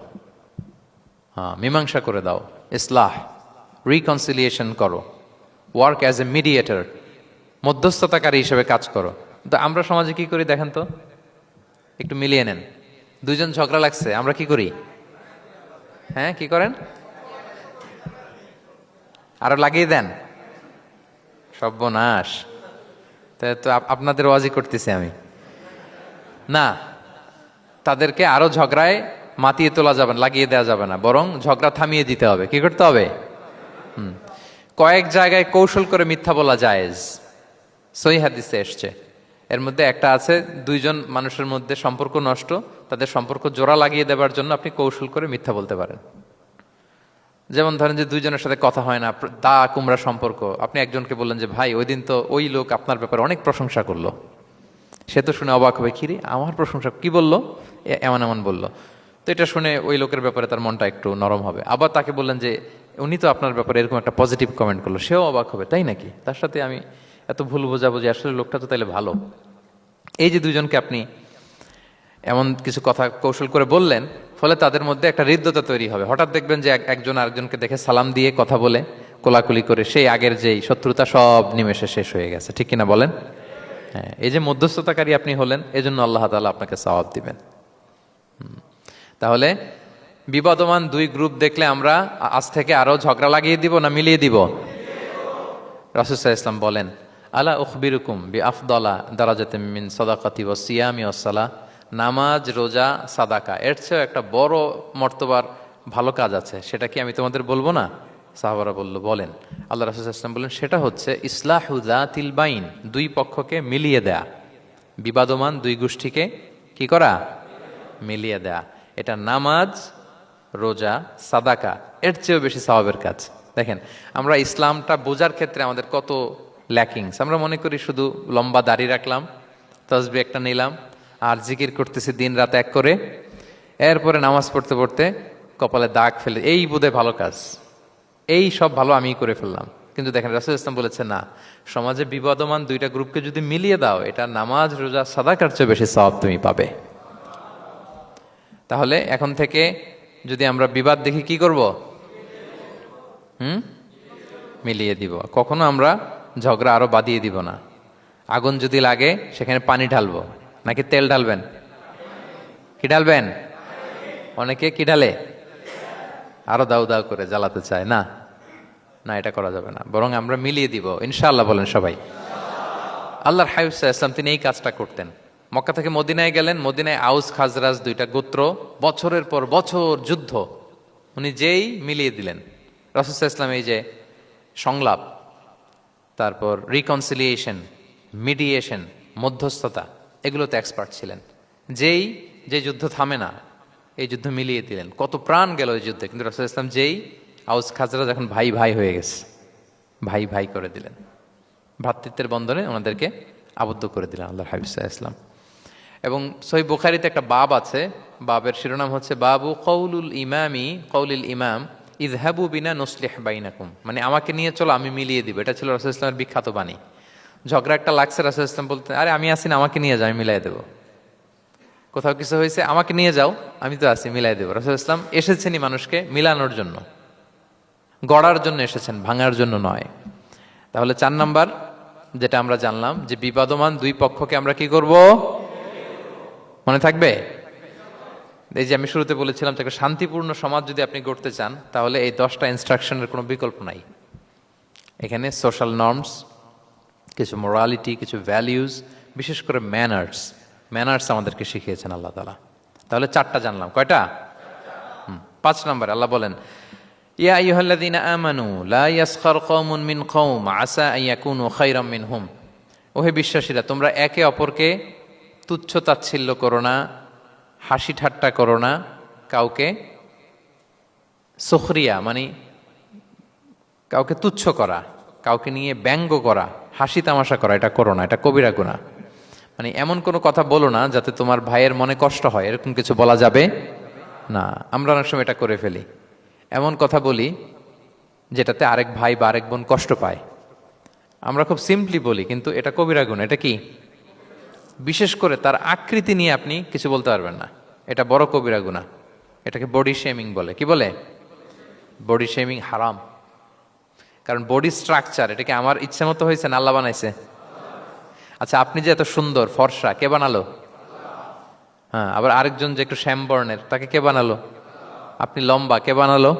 মীমাংসা করে দাও, ইসলাহ, রিকনসিলিয়েশন করো, ওয়ার্ক অ্যাজ এ মিডিয়েটর, মধ্যস্থতাকারী হিসেবে কাজ করো। তো আমরা সমাজে কি করি দেখেন তো, একটু মিলিয়ে নেন। 2 জন ঝগড়া লাগছে, আমরা কি করি? কি করেন? আরো লাগিয়ে দেন, সর্বনাশ। তাই তো আপনাদের ওয়াজি করতেছি আমি না, তাদেরকে আরো ঝগড়ায় মাতিয়ে তোলা যাবে না, লাগিয়ে দেওয়া যাবে না, বরং ঝগড়া থামিয়ে দিতে হবে। কি করতে হবে? কয়েক জায়গায় কৌশল করে মিথ্যা বলা জায়েজ, সহিহ হাদিসে এসছে। এর মধ্যে একটা আছে, 2 জন মানুষের মধ্যে সম্পর্ক নষ্ট, তাদের সম্পর্ক জোড়া লাগিয়ে দেওয়ার জন্য আপনি কৌশল করে মিথ্যা বলতে পারেন। যেমন ধরেন যে 2 জনের সাথে কথা হয় না, দা কুমড়া সম্পর্ক, আপনি একজনকে বললেন যে ভাই ওই দিন তো ওই লোক আপনার ব্যাপারে অনেক প্রশংসা করলো। সে তো শুনে অবাক হবে, কিরে আমার প্রশংসা কি বললো, এমন এমন বললো। তো এটা শুনে ওই লোকের ব্যাপারে তার মনটা একটু নরম হবে। আবার তাকে বললেন যে উনি তো আপনার ব্যাপারে এরকম একটা পজিটিভ কমেন্ট করলো, সেও অবাক হবে, তাই নাকি, তার সাথে আমি এত ভুল বোঝাবুঝি, আসলে লোকটা তো তাইলে ভালো। এই যে 2 জনকে আপনি এমন কিছু কথা কৌশল করে বললেন, ফলে তাদের মধ্যে একটা হৃদ্যতা তৈরি হবে। হঠাৎ দেখবেন যে একজন আরেকজনকে দেখে সালাম দিয়ে কথা বলে কোলাকুলি করে সেই আগের যেই শত্রুতা সব নিমেষে শেষ হয়ে গেছে। ঠিক কিনা বলেন? এই যে মধ্যস্থতাকারী আপনি হলেন, এজন্য আল্লাহ তাআলা আপনাকে সওয়াব দিবেন। তাহলে বিবাদমান 2 গ্রুপ দেখলে আমরা আজ থেকে আরো ঝগড়া লাগিয়ে দিব না মিলিয়ে দিব? রাসূল সাল্লাল্লাহু আলাইহি ওয়াসাল্লাম বলেন, আলা উখবিরুকুম বিআফদালা দারাজাতিম মিন সাদাকাতি ওয়াস সিয়ামি ওয়াস সালাহ। নামাজ, রোজা, সাদাকা, এর চেয়ে একটা বড় মর্তবার ভালো কাজ আছে, সেটা কি আমি তোমাদের বলবো না? সাহাবারা বলল, বলেন। আল্লাহ রাসূল সাল্লাল্লাহু আলাইহি ওয়াসাল্লাম বললেন, সেটা হচ্ছে ইসলাহু যাতিল বাইন, 2 পক্ষকে মিলিয়ে দেয়া, বিবাদমান 2 গোষ্ঠীকে কি করা? মিলিয়ে দেয়া। এটা নামাজ, রোজা, সাদাকা এর চেয়েও বেশি সওয়াবের কাজ। দেখেন আমরা ইসলামটা বোঝার ক্ষেত্রে আমাদের কত ল্যাকিংস। আমরা মনে করি শুধু লম্বা দাড়ি রাখলাম, তাসবিহ একটা নিলাম আর জিকির করতেছি দিন রাত এক করে, এরপরে নামাজ পড়তে পড়তে কপালে দাগ ফেলে, এই বোধহয় ভালো কাজ, এই সব ভালো আমিই করে ফেললাম। কিন্তু দেখেন রাসূল ইসলাম বলেছে না, সমাজে বিবাদমান 2টা গ্রুপকে যদি মিলিয়ে দাও, এটা নামাজ, রোজা, সাদাকার চেয়ে বেশি সওয়াব তুমি পাবে। তাহলে এখন থেকে যদি আমরা বিবাদ দেখি কি করব? মিলিয়ে দিব। কখনো আমরা ঝগড়া আরো বাদিয়ে দিব না। আগুন যদি লাগে সেখানে পানি ঢালবো নাকি তেল ঢালবেন? কি ঢালবেন? অনেকে কি ঢালে? আরো দাউ দাউ করে জ্বালাতে চায় না, না এটা করা যাবে না, বরং আমরা মিলিয়ে দিব ইনশাআল্লাহ। বলেন সবাই। আল্লাহর হাবিব সাল্লাল্লাহু আলাইহি ওয়াসাল্লাম তিনি এই কাজটা করতেন। মক্কা থেকে মদিনায় গেলেন, মদিনায় আউস খাজরাজ 2টা গোত্র, বছরের পর বছর যুদ্ধ, উনি যেই মিলিয়ে দিলেন। রাসূল সাল্লাল্লাহু আলাইহি ওয়াসাল্লাম এই যে সংলাপ, তারপর রিকনসিলিয়েশন, মিডিয়েশন, মধ্যস্থতা, এগুলোতে এক্সপার্ট ছিলেন। যে যুদ্ধ থামে না, এই যুদ্ধ মিলিয়ে দিলেন। কত প্রাণ গেল এই যুদ্ধে, কিন্তু রাসূল সাল্লাল্লাহু আলাইহি ওয়াসাল্লাম যেই আউস খাজরাজ এখন ভাই ভাই হয়ে গেছে, ভাই ভাই করে দিলেন, ভ্রাতৃত্বের বন্ধনে ওনাদেরকে আবদ্ধ করে দিলেন আল্লাহর হাবিব সাল্লাল্লাহু আলাইহি ওয়াসাল্লাম। এবং সহিহ বুখারীতে একটা বাব আছে, বাবের শিরোনাম হচ্ছে বাবু কৌলুল ইমাম ইযহাবু বিনা নুসলিহ বাইনাকুম, মানে আমাকে নিয়ে চলো আমি মিলিয়ে দিব। এটা ছিল রাসূল সাল্লাল্লাহু আলাইহি ওয়াসাল্লামের বিখ্যাত বাণী। ঝগড়া একটা লাগছে, রাসূল ইসলাম বলতেন, আরে আমি আসি না, আমাকে নিয়ে যাও, আমি মিলাই দেবো। কোথাও কিছু হয়েছে, আমাকে নিয়ে যাও, আমি তো আছি, মিলাই দেবো। রাসূল ইসলাম এসেছেনই মানুষকে মিলানোর জন্য, গড়ার জন্য এসেছেন, ভাঙার জন্য নয়। তাহলে 4 নাম্বার যেটা আমরা জানলাম, যে বিবাদমান দুই পক্ষকে আমরা কি করব, মনে থাকবে? এই যে আমি শুরুতে বলেছিলাম, একটা শান্তিপূর্ণ সমাজ যদি আপনি গড়তে চান, তাহলে এই 10টা ইনস্ট্রাকশনের কোনো বিকল্প নাই। এখানে সোশ্যাল নর্মস, কিছু মোরালিটি, কিছু ভ্যালিউজ, বিশেষ করে ম্যানার্স আমাদেরকে শিখিয়েছেন আল্লাহ তাআলা। তাহলে 4টা জানলাম, কয়টা? 5 নম্বরে আল্লাহ বলেন, ইয়া আইয়ুহাল্লাযীনা আমানু লা ইয়াসখার কওমুন মিন কওম আসা আন ইয়াকুনু খায়রাম মিনহুম। ওহে বিশ্বাসীরা, তোমরা একে অপরকে তুচ্ছ তাচ্ছিল্য করো না, হাসি ঠাট্টা করো না, কাউকে সুখরিয়া মানে কাউকে তুচ্ছ করা, কাউকে নিয়ে ব্যঙ্গ করা, হাসি তামাশা করা, এটা করো না, এটা কবিরা গুনাহ। মানে এমন কোনো কথা বলো না যাতে তোমার ভাইয়ের মনে কষ্ট হয়, এরকম কিছু বলা যাবে না। আমরা অনেক সময় এটা করে ফেলি, এমন কথা বলি যেটাতে আরেক ভাই বা আরেক বোন কষ্ট পায়। আমরা খুব সিম্পলি বলি, কিন্তু এটা কবিরা গুনাহ। এটা কি? বিশেষ করে তার আকৃতি নিয়ে আপনি কিছু বলতে পারবেন না, এটা বড় কবিরা গুনাহ। এটাকে বডি শেমিং বলে। কি বলে? বডি শেমিং হারাম। কারণ বডি স্ট্রাকচার, এটা কি আমার ইচ্ছে মতো হয়েছে না আল্লাহ বানাইছে? আচ্ছা, আপনি যে এত সুন্দর ফর্সা, কে বানালো? হ্যাঁ, আবার আরেকজন যে একটু শ্যামবর্ণের, তাকে কে বানালো? আপনি লম্বা, কে বানালো?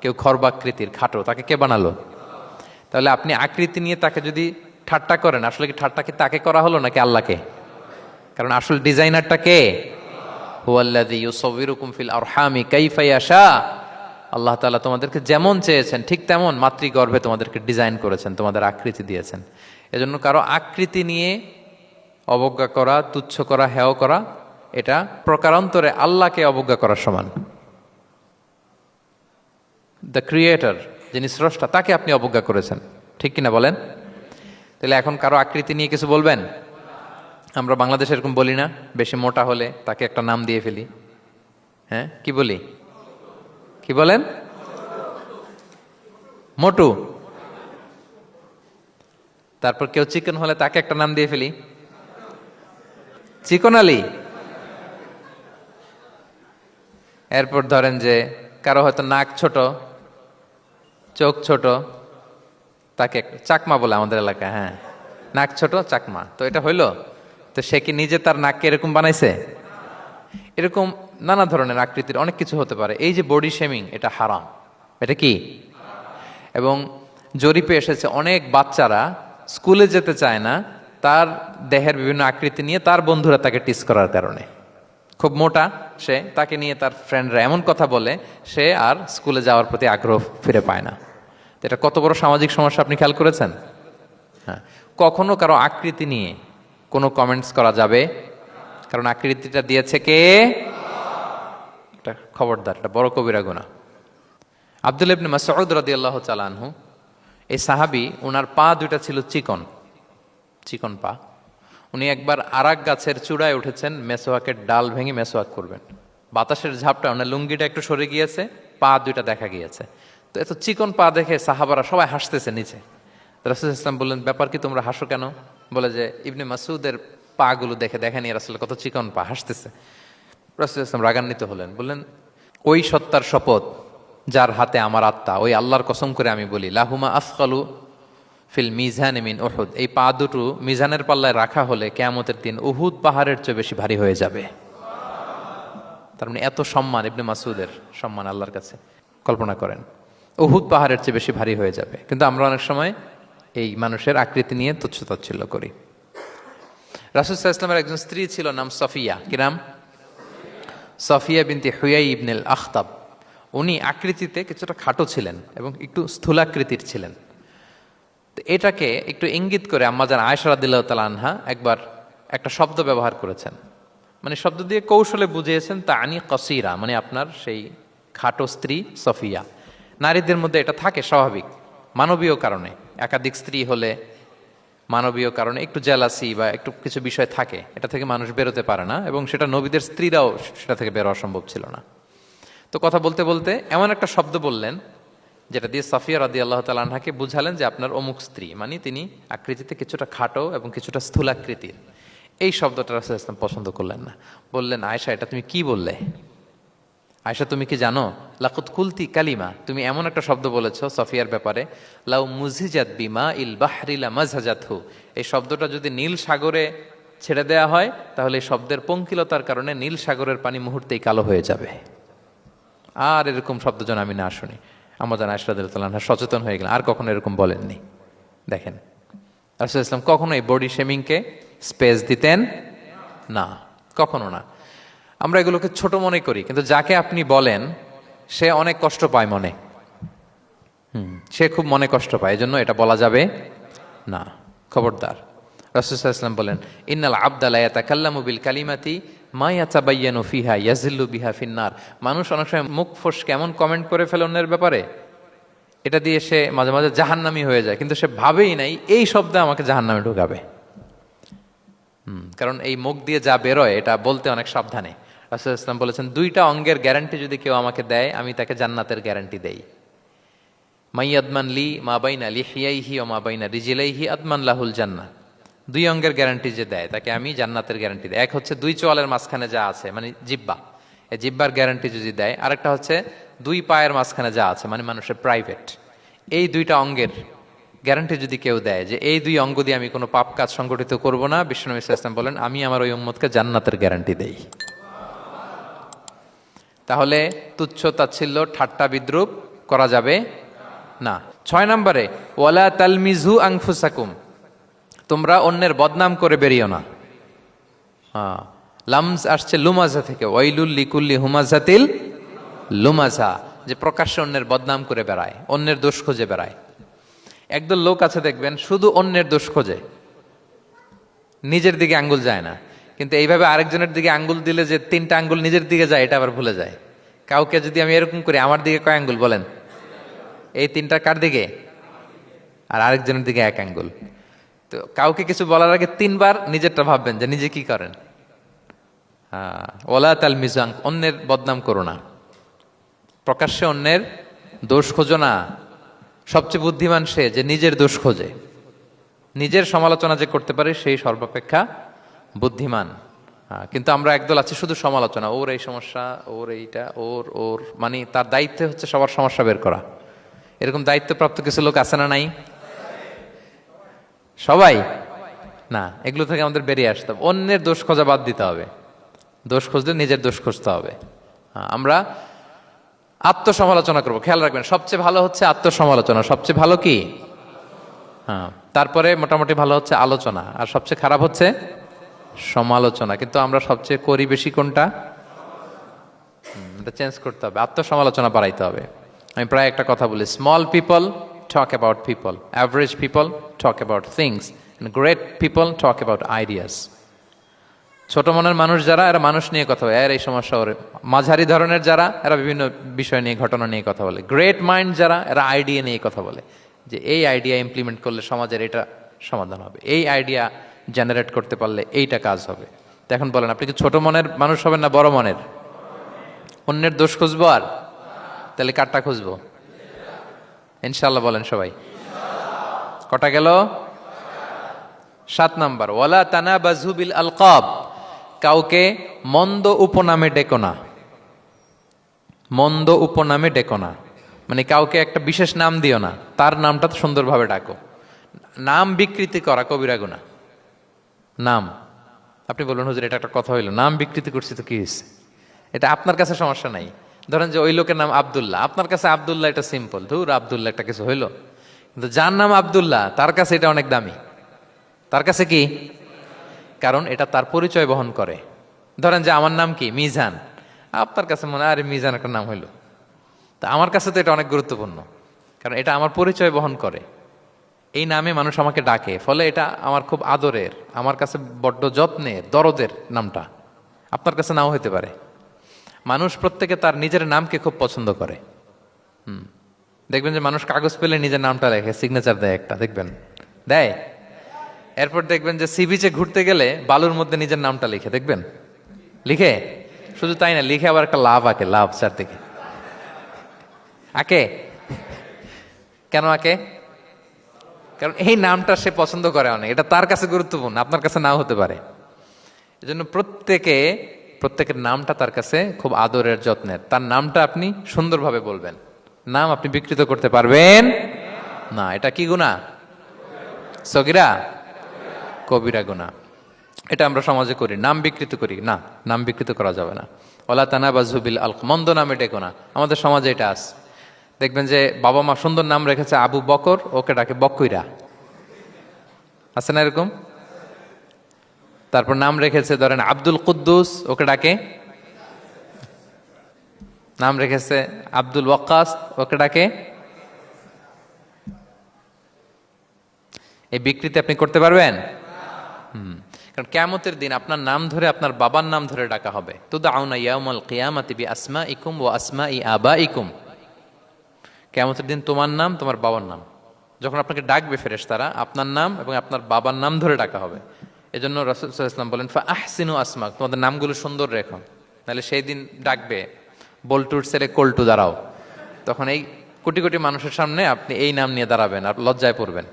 কেউ খর্বাকৃতির, খাটো, তাকে কে বানালো? তাহলে আপনি আকৃতি নিয়ে তাকে যদি ঠাট্টা করেন, আসলে কি ঠাট্টা কি তাকে করা হলো নাকি আল্লাহকে? কারণ আসল ডিজাইনারটা কে? হুয়াল্লাযী ইউসাউবিরুকুম ফিল আরহামি কাইফা ইয়াশা। আল্লাহ তাআলা তোমাদেরকে যেমন চেয়েছেন ঠিক তেমন মাতৃগর্ভে তোমাদেরকে ডিজাইন করেছেন, তোমাদের আকৃতি দিয়েছেন। এজন্য কারো আকৃতি নিয়ে অবজ্ঞা করা, তুচ্ছ করা, হেয় করা, এটা প্রকারান্তরে আল্লাহকে অবজ্ঞা করার সমান। দ্য ক্রিয়েটর, যিনি স্রষ্টা, তাকে আপনি অবজ্ঞা করেছেন, ঠিক কিনা বলেন? তাহলে এখন কারো আকৃতি নিয়ে কিছু বলবেন? আমরা বাংলাদেশে এরকম বলি না? বেশি মোটা হলে তাকে একটা নাম দিয়ে ফেলি। হ্যাঁ, কি বলি? কি বলেন? মোটু। তারপর কেউ চিকন হলে তাকে একটা নাম দিয়ে ফেলি, চিকন আলী। এরপর ধরেন যে কারো হয়তো নাক ছোট, চোখ ছোট, তাকে চাকমা বলে আমাদের এলাকায়। হ্যাঁ, নাক ছোট, চাকমা। তো এটা হইলো? তো সে কি নিজে তার নাককে এরকম বানাইছে? এরকম নানা ধরনের আকৃতির অনেক কিছু হতে পারে। এই যে বডি শেমিং, এটা হারাম। এটা কি? এবং জরিপে এসেছে অনেক বাচ্চারা স্কুলে যেতে চায় না তার দেহের বিভিন্ন আকৃতি নিয়ে, তার বন্ধুরা তাকে টিস করার কারণে। খুব মোটা সে, তাকে নিয়ে তার ফ্রেন্ডরা এমন কথা বলে, সে আর স্কুলে যাওয়ার প্রতি আগ্রহ ফিরে পায় না। তো এটা কত বড় সামাজিক সমস্যা আপনি খেয়াল করেছেন? হ্যাঁ, কখনো কারো আকৃতি নিয়ে কোনো কমেন্টস করা যাবে? কারণ আকৃতিটা দিয়েছে কে? এটা খবরদার, এটা বড় কবিরা গুনাহ। আব্দুল্লাহ ইবনে মাসউদ রাদিয়াল্লাহু তাআলা আনহু, এই সাহাবী, ওনার পা দুইটা ছিল চিকন চিকন পা। উনি একবার আরাক গাছের চূড়ায় উঠেছেন, মেসোয়াকের ডাল ভেঙে মেসোয়াক করবেন। বাতাসের ঝাপটা, ওনার লুঙ্গিটা একটু সরে গিয়েছে, পা দুইটা দেখা গিয়েছে। তো এত চিকন পা দেখে সাহাবারা সবাই হাসতেছে নিচে। রাসূল ইসলাম বললেন, ব্যাপার কি, তোমরা হাসো কেন? বলে যে ইবনে মাসউদের পা গুলো দেখে দেখেনি রাসূল কত চিকন পা, হাসতেছে। রাসূল ইসলাম রাগান্বিত হলেন, বললেন, ওই সত্তার শপথ যার হাতে আমার আত্মা, ওই আল্লাহর কসম করে আমি বলি, লাহুমা আফকালু ফিল মিজান মিন উহুদ। এই পা দুটো মিজানের পাল্লায় রাখা হলে কিয়ামতের দিন উহুদ পাহাড়ের চেয়ে বেশি ভারী হয়ে যাবে। তার মানে এত সম্মান ইবনে মাসউদের, সম্মান আল্লাহর কাছে, কল্পনা করেন, উহুদ পাহাড়ের চেয়ে বেশি ভারী হয়ে যাবে। কিন্তু আমরা অনেক সময় এই মানুষের আকৃতি নিয়ে তুচ্ছ-তাচ্ছিল্য করি। রাসূল সাল্লাল্লাহু আলাইহি ওয়াসাল্লামের একজন স্ত্রী ছিল, নাম সফিয়া। কি নাম? সফিয়া বিনতে হুয়াই ইবনুল আখতাব। উনি আকৃতিতে কিছুটা খাটো ছিলেন এবং একটু স্থূলাকৃতির ছিলেন। তো এটাকে একটু ইঙ্গিত করে আম্মাজান আয়েশা রাদিয়াল্লাহু তাআলা আনহা একবার একটা শব্দ ব্যবহার করেছেন, মানে শব্দ দিয়ে কৌশলে বুঝিয়েছেন, তানি কসিরা, মানে আপনার সেই খাটো স্ত্রী সফিয়া। নারীদের মধ্যে এটা থাকে স্বাভাবিক, মানবীয় কারণে। একাধিক স্ত্রী হলে মানবীয় কারণে একটু জেলাসি বা একটু কিছু বিষয় থাকে, এটা থেকে মানুষ বেরোতে পারে না, এবং সেটা নবীদের স্ত্রীরাও সেটা থেকে বেরোয়া সম্ভব ছিল না। তো কথা বলতে বলতে এমন একটা শব্দ বললেন যেটা দিয়ে সাফিয়া রাদিয়াল্লাহু তাআলা আনহাকে বুঝালেন যে আপনার অমুক স্ত্রী, মানে তিনি আকৃতিতে কিছুটা খাটো এবং কিছুটা স্থূলাকৃতির। এই শব্দটা রাসূলুল্লাহ সাল্লাল্লাহু আলাইহি ওয়াসাল্লাম পছন্দ করলেন না। বললেন, আয়েশা এটা তুমি কি বললে? আয়েশা তুমি কি জানো, লাকুত কুলতি কালিমা, তুমি এমন একটা শব্দ বলেছো সফিয়ার ব্যাপারে, লাউ মুজিজাত বিমা ইল বাহরি লা মাজহাজাতহু, এই শব্দটা যদি নীল সাগরে ছেড়ে দেয়া হয় তাহলে এই শব্দের পঙ্কিলতার কারণে নীল সাগরের পানি মুহূর্তেই কালো হয়ে যাবে। আর এরকম শব্দ যেন আমি না শুনি। আমাদের আয়েশা রাদিয়াল্লাহু আনহা সচেতন হয়ে গেলেন, আর কখনো এরকম বলেননি। দেখেন রাসূলুল্লাহ ইসলাম কখনো এই বডি শেমিংকে স্পেস দিতেন না, কখনো না। আমরা এগুলোকে ছোট মনে করি, কিন্তু যাকে আপনি বলেন সে অনেক কষ্ট পায় মনে, সে খুব মনে কষ্ট পায়, এজন্য এটা বলা যাবে না, খবরদার। রাসূলুল্লাহ সাল্লাল্লাহু আলাইহি ওয়াসাল্লাম বলেন, ইন্নাল আবদা লা ইয়াতাকাল্লামু বিল কালিমাতি মা ইয়াতাবায়্যানু ফিহা ইয়াজিল্লু বিহা ফিন্নার। মানুষ অনেক সময় মুখ ফসকে এমন কমেন্ট করে ফেলে অন্যের ব্যাপারে, এটা দিয়ে সে মাঝে মাঝে জাহান্নামী হয়ে যায়, কিন্তু সে ভাবেই নাই এই শব্দে আমাকে জাহান্নামে ঢুকাবে। কারণ এই মুখ দিয়ে যা বেরোয় এটা বলতে অনেক সাবধানে। রাসূলুল্লাহ ইসলাম বলেছেন, দুইটা অঙ্গের গ্যারান্টি যদি কেউ আমাকে দেয় আমি তাকে জান্নাতের গ্যারান্টি দেই। মাইয়াদমান লি মা বাইনা লিহিয়াইহি ওয়া মা বাইনা রিজলাইহি আদমান লাহুল জান্নাহ। দুই অঙ্গের গ্যারান্টি যে দেয় তাকে আমি জান্নাতের গ্যারান্টি দেই। এক হচ্ছে দুই চোয়ালের মাঝখানে যা আছে, মানে জিহ্বা, এই জিহ্বার গ্যারান্টি যদি দেয়। আরেকটা হচ্ছে দুই পায়ের মাঝখানে যা আছে, মানে মানুষের প্রাইভেট। এই দুইটা অঙ্গের গ্যারান্টি যদি কেউ দেয় যে এই দুই অঙ্গ দিয়ে আমি কোনো পাপ কাজ সংগঠিত করব না, বিশ্বনবী সাল্লাল্লাহু আলাইহি ওয়াসাল্লাম বলেন আমি আমার ওই উম্মতকে জান্নাতের গ্যারান্টি দেই। তাহলে তুচ্ছ তাচ্ছিল্য ঠাট্টা বিদ্রুপ করা যাবে না। 6 নম্বরে, ওয়ালা তালমিজু আনফুসাকুম, তোমরা অন্যের বদনাম করে বেরিও না। লামজ আসছে লুমাজা থেকে, ওয়াইলুল লিকুল্লি হুমাজাতিল লুমাজা, যে প্রকাশ্যে অন্যের বদনাম করে বেড়ায়, অন্যের দোষ খুঁজে বেড়ায়। একদল লোক আছে দেখবেন শুধু অন্যের দোষ খোঁজে, নিজের দিকে আঙ্গুল যায় না। কিন্তু এইভাবে আরেকজনের দিকে আঙ্গুল দিলে যে 3টা আঙ্গুল নিজের দিকে যায় এটা আবার ভুলে যায়। কাউকে যদি আমি এরকম করি, আমার দিকে কয় আঙ্গুল বলেন? এই 3টা কার দিকে? আর আরেকজনের দিকে 1 আঙ্গুল। তো কাউকে কিছু বলার আগে 3বার নিজেরটা ভাববেন যে নিজে কি করেন। ওয়ালা তালমিজু, অন্যের বদনাম করো না, প্রকাশ্যে অন্যের দোষ খোঁজো না। সবচেয়ে বুদ্ধিমান সে যে নিজের দোষ খোঁজে, নিজের সমালোচনা যে করতে পারে সেই সর্বাপেক্ষা বুদ্ধিমান। কিন্তু আমরা একদল আছি শুধু সমালোচনা, ওর এই সমস্যা, ওর এইটা, ওর মানে তার দায়িত্ব হচ্ছে সবার সমস্যা বের করা। এরকম দায়িত্বপ্রাপ্ত কিছু লোক আছে না নাই? সবাই না, এগুলো থেকে আমাদের বেরিয়ে আসতে হবে। অন্যের দোষ খোঁজা বাদ দিতে হবে, দোষ খুঁজলে নিজের দোষ খুঁজতে হবে। আমরা আত্মসমালোচনা করবো। খেয়াল রাখবেন, সবচেয়ে ভালো হচ্ছে আত্মসমালোচনা। সবচেয়ে ভালো কি? তারপরে মোটামুটি ভালো হচ্ছে আলোচনা, আর সবচেয়ে খারাপ হচ্ছে সমালোচনা। কিন্তু আমরা সবচেয়ে করি বেশি কোনটা? এটা চেঞ্জ করতে হবে, আত্মসমালোচনা বাড়াইতে হবে। আমি প্রায় একটা কথা বলি, small people talk about people, average people talk about things, great people talk about ideas. ছোট মনের মানুষ যারা, এরা মানুষ নিয়ে কথা বলে, এর এই সমস্যা ওর। মাঝারি ধরনের যারা, এরা বিভিন্ন বিষয় নিয়ে, ঘটনা নিয়ে কথা বলে। গ্রেট মাইন্ড যারা, এরা আইডিয়া নিয়ে কথা বলে, যে এই আইডিয়া ইমপ্লিমেন্ট করলে সমাজের এটা সমাধান হবে, এই আইডিয়া জেনারেট করতে পারলে এইটা কাজ হবে। তো এখন বলেন, আপনি কি ছোট মনের মানুষ হবেন না বড় মনের? অন্যের দোষ খুঁজবো, আর তাহলে কারটা খুঁজবো? ইনশাল্লাহ বলেন সবাই। কটা গেল? 7 নাম্বার, ওয়ালা তানাবাজু বিল আলকাব, কাউকে মন্দ উপনামে ডেকো না। মন্দ উপনামে ডেকো না, মানে কাউকে একটা বিশেষ নাম দিও না, তার নামটা সুন্দরভাবে ডাকো। নাম বিকৃতি করা কবিরা গুনাহ। নাম, আপনি বলুন হুজুর এটা একটা কথা হইলো, নাম বিকৃতি করছি তো কি হয়েছে? এটা আপনার কাছে সমস্যা নাই। ধরেন যে ওই লোকের নাম আব্দুল্লাহ, আপনার কাছে আব্দুল্লাহ এটা সিম্পল, ধুর আব্দুল্লাহ একটা কিছু হইলো। কিন্তু যার নাম আব্দুল্লাহ তার কাছে এটা অনেক দামি। তার কাছে কি? কারণ এটা তার পরিচয় বহন করে। ধরেন যে আমার নাম কি মিজান, আপনার কাছে মনে হয় আরে মিজান একটা নাম হইলো, তা আমার কাছে তো এটা অনেক গুরুত্বপূর্ণ, কারণ এটা আমার পরিচয় বহন করে। এই নামে মানুষ আমাকে ডাকে, ফলে এটা আমার খুব আদরের, আমার কাছে বড্ড যত্নের, দরদের নামটা। আপনার কাছে নাও হতে পারে। মানুষ প্রত্যেকে তার নিজের নামকে খুব পছন্দ করে। দেখবেন যে মানুষ কাগজ পেলে নিজের নামটা লেখে, সিগনেচার দেয় একটা, দেখবেন দেয়। এরপর দেখবেন যে সি বিচে ঘুরতে গেলে বালুর মধ্যে নিজের নামটা লিখে, দেখবেন লিখে। শুধু তাই না, লিখে আবার একটা লাভ আঁকে, লাভ চারদিকে আঁকে। কেন আঁকে? কারণ এই নামটা সে পছন্দ করে অনেক, এটা তার কাছে গুরুত্বপূর্ণ, আপনার কাছে নাও হতে পারে। এজন্য প্রত্যেকের নামটা তার কাছে খুব আদরের, যত্নের। তার নামটা আপনি সুন্দরভাবে বলবেন। নাম আপনি বিকৃত করতে পারবেন না। এটা কি গুনাহ? সগীরা, কবিরা গুনাহ। এটা আমরা সমাজে করি, নাম বিকৃত করি। না, নাম বিকৃত করা যাবে না। ওয়ালা তানাবাযু বিল আলক, মন্দ নামে ডেকো না। আমাদের সমাজে এটা আছে। দেখবেন যে বাবা মা সুন্দর নাম রেখেছে আবু বকর, ওকে ডাকে বকইরা। আছে না এরকম? তারপর নাম রেখেছে ধরেন আব্দুল কুদ্দুস, ওকে ডাকে। নাম রেখেছে আব্দুল ওয়াক্কাস, ওকে ডাকে। এই বিকৃতি আপনি করতে পারবেন? কারণ কিয়ামতের দিন আপনার নাম ধরে, আপনার বাবার নাম ধরে ডাকা হবে। তুদআউনা ইয়াউমাল কিয়ামাতি বিআসমাইকুম ওয়া আসমাই আবাইকুম। কিয়ামতের দিন তোমার নাম, তোমার বাবার নাম, যখন আপনাকে ডাকবে ফেরেশতারা, আপনার নাম এবং আপনার বাবার নাম ধরে ডাকা হবে। এজন্য রাসূল সাল্লাল্লাহু আলাইহি ওয়াসাল্লাম বলেন, ফা আহসিনু আসমাক, তোমাদের নামগুলো সুন্দর রেখো, নাহলে সেই দিন ডাকবে বল্টুর ছেলে কল্টু দাঁড়াও। তখন এই কোটি কোটি মানুষের সামনে আপনি এই নাম নিয়ে দাঁড়াবেন আর লজ্জায় পড়বেন।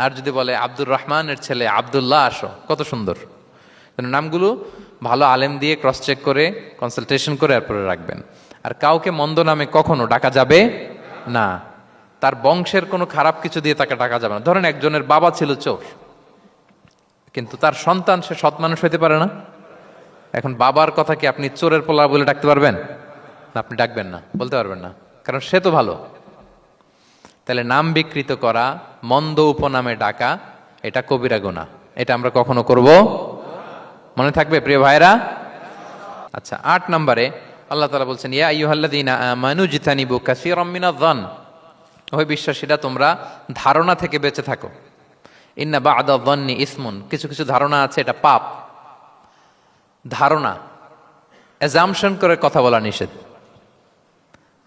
আর যদি বলে আব্দুর রহমানের ছেলে আব্দুল্লাহ, আসো, কত সুন্দর। নামগুলো ভালো আলেম দিয়ে ক্রস চেক করে, কনসালটেশন করে এরপরে রাখবেন। আর কাউকে মন্দ নামে কখনো ডাকা যাবে না। তার বংশের কোনো খারাপ কিছু দিয়ে তাকে ডাকা যাবে না। ধরেন একজনের বাবা ছিল চোর, কিন্তু তার সন্তান সে সৎ মানুষ হইতে পারে না। এখন বাবার কথা কি আপনি চোরের পোলা বলে ডাকতে পারবেন? না, আপনি ডাকবেন না, বলতে পারবেন না, কারণ সে তো ভালো। তাহলে নাম বিকৃত করা, মন্দ উপনামে ডাকা, এটা কবিরা গুনাহ। এটা আমরা কখনো করব? মনে থাকবে প্রিয় ভাইরা? আচ্ছা, 8 নম্বরে আল্লাহ তাআলা বলছেন, ইয়া আইয়ুহাল্লাযীনা আমানু জিতানিবু কাসীরাম মিনায-যন, ওই বিশ্বাসীরা তোমরা ধারণা থেকে বেঁচে থাকো। ইন্না বা'দা-যন্নি ইসমুন, কিছু কিছু ধারণা আছে এটা পাপ। ধারণা, অ্যাজাম্পশন করে কথা বলা নিষেধ।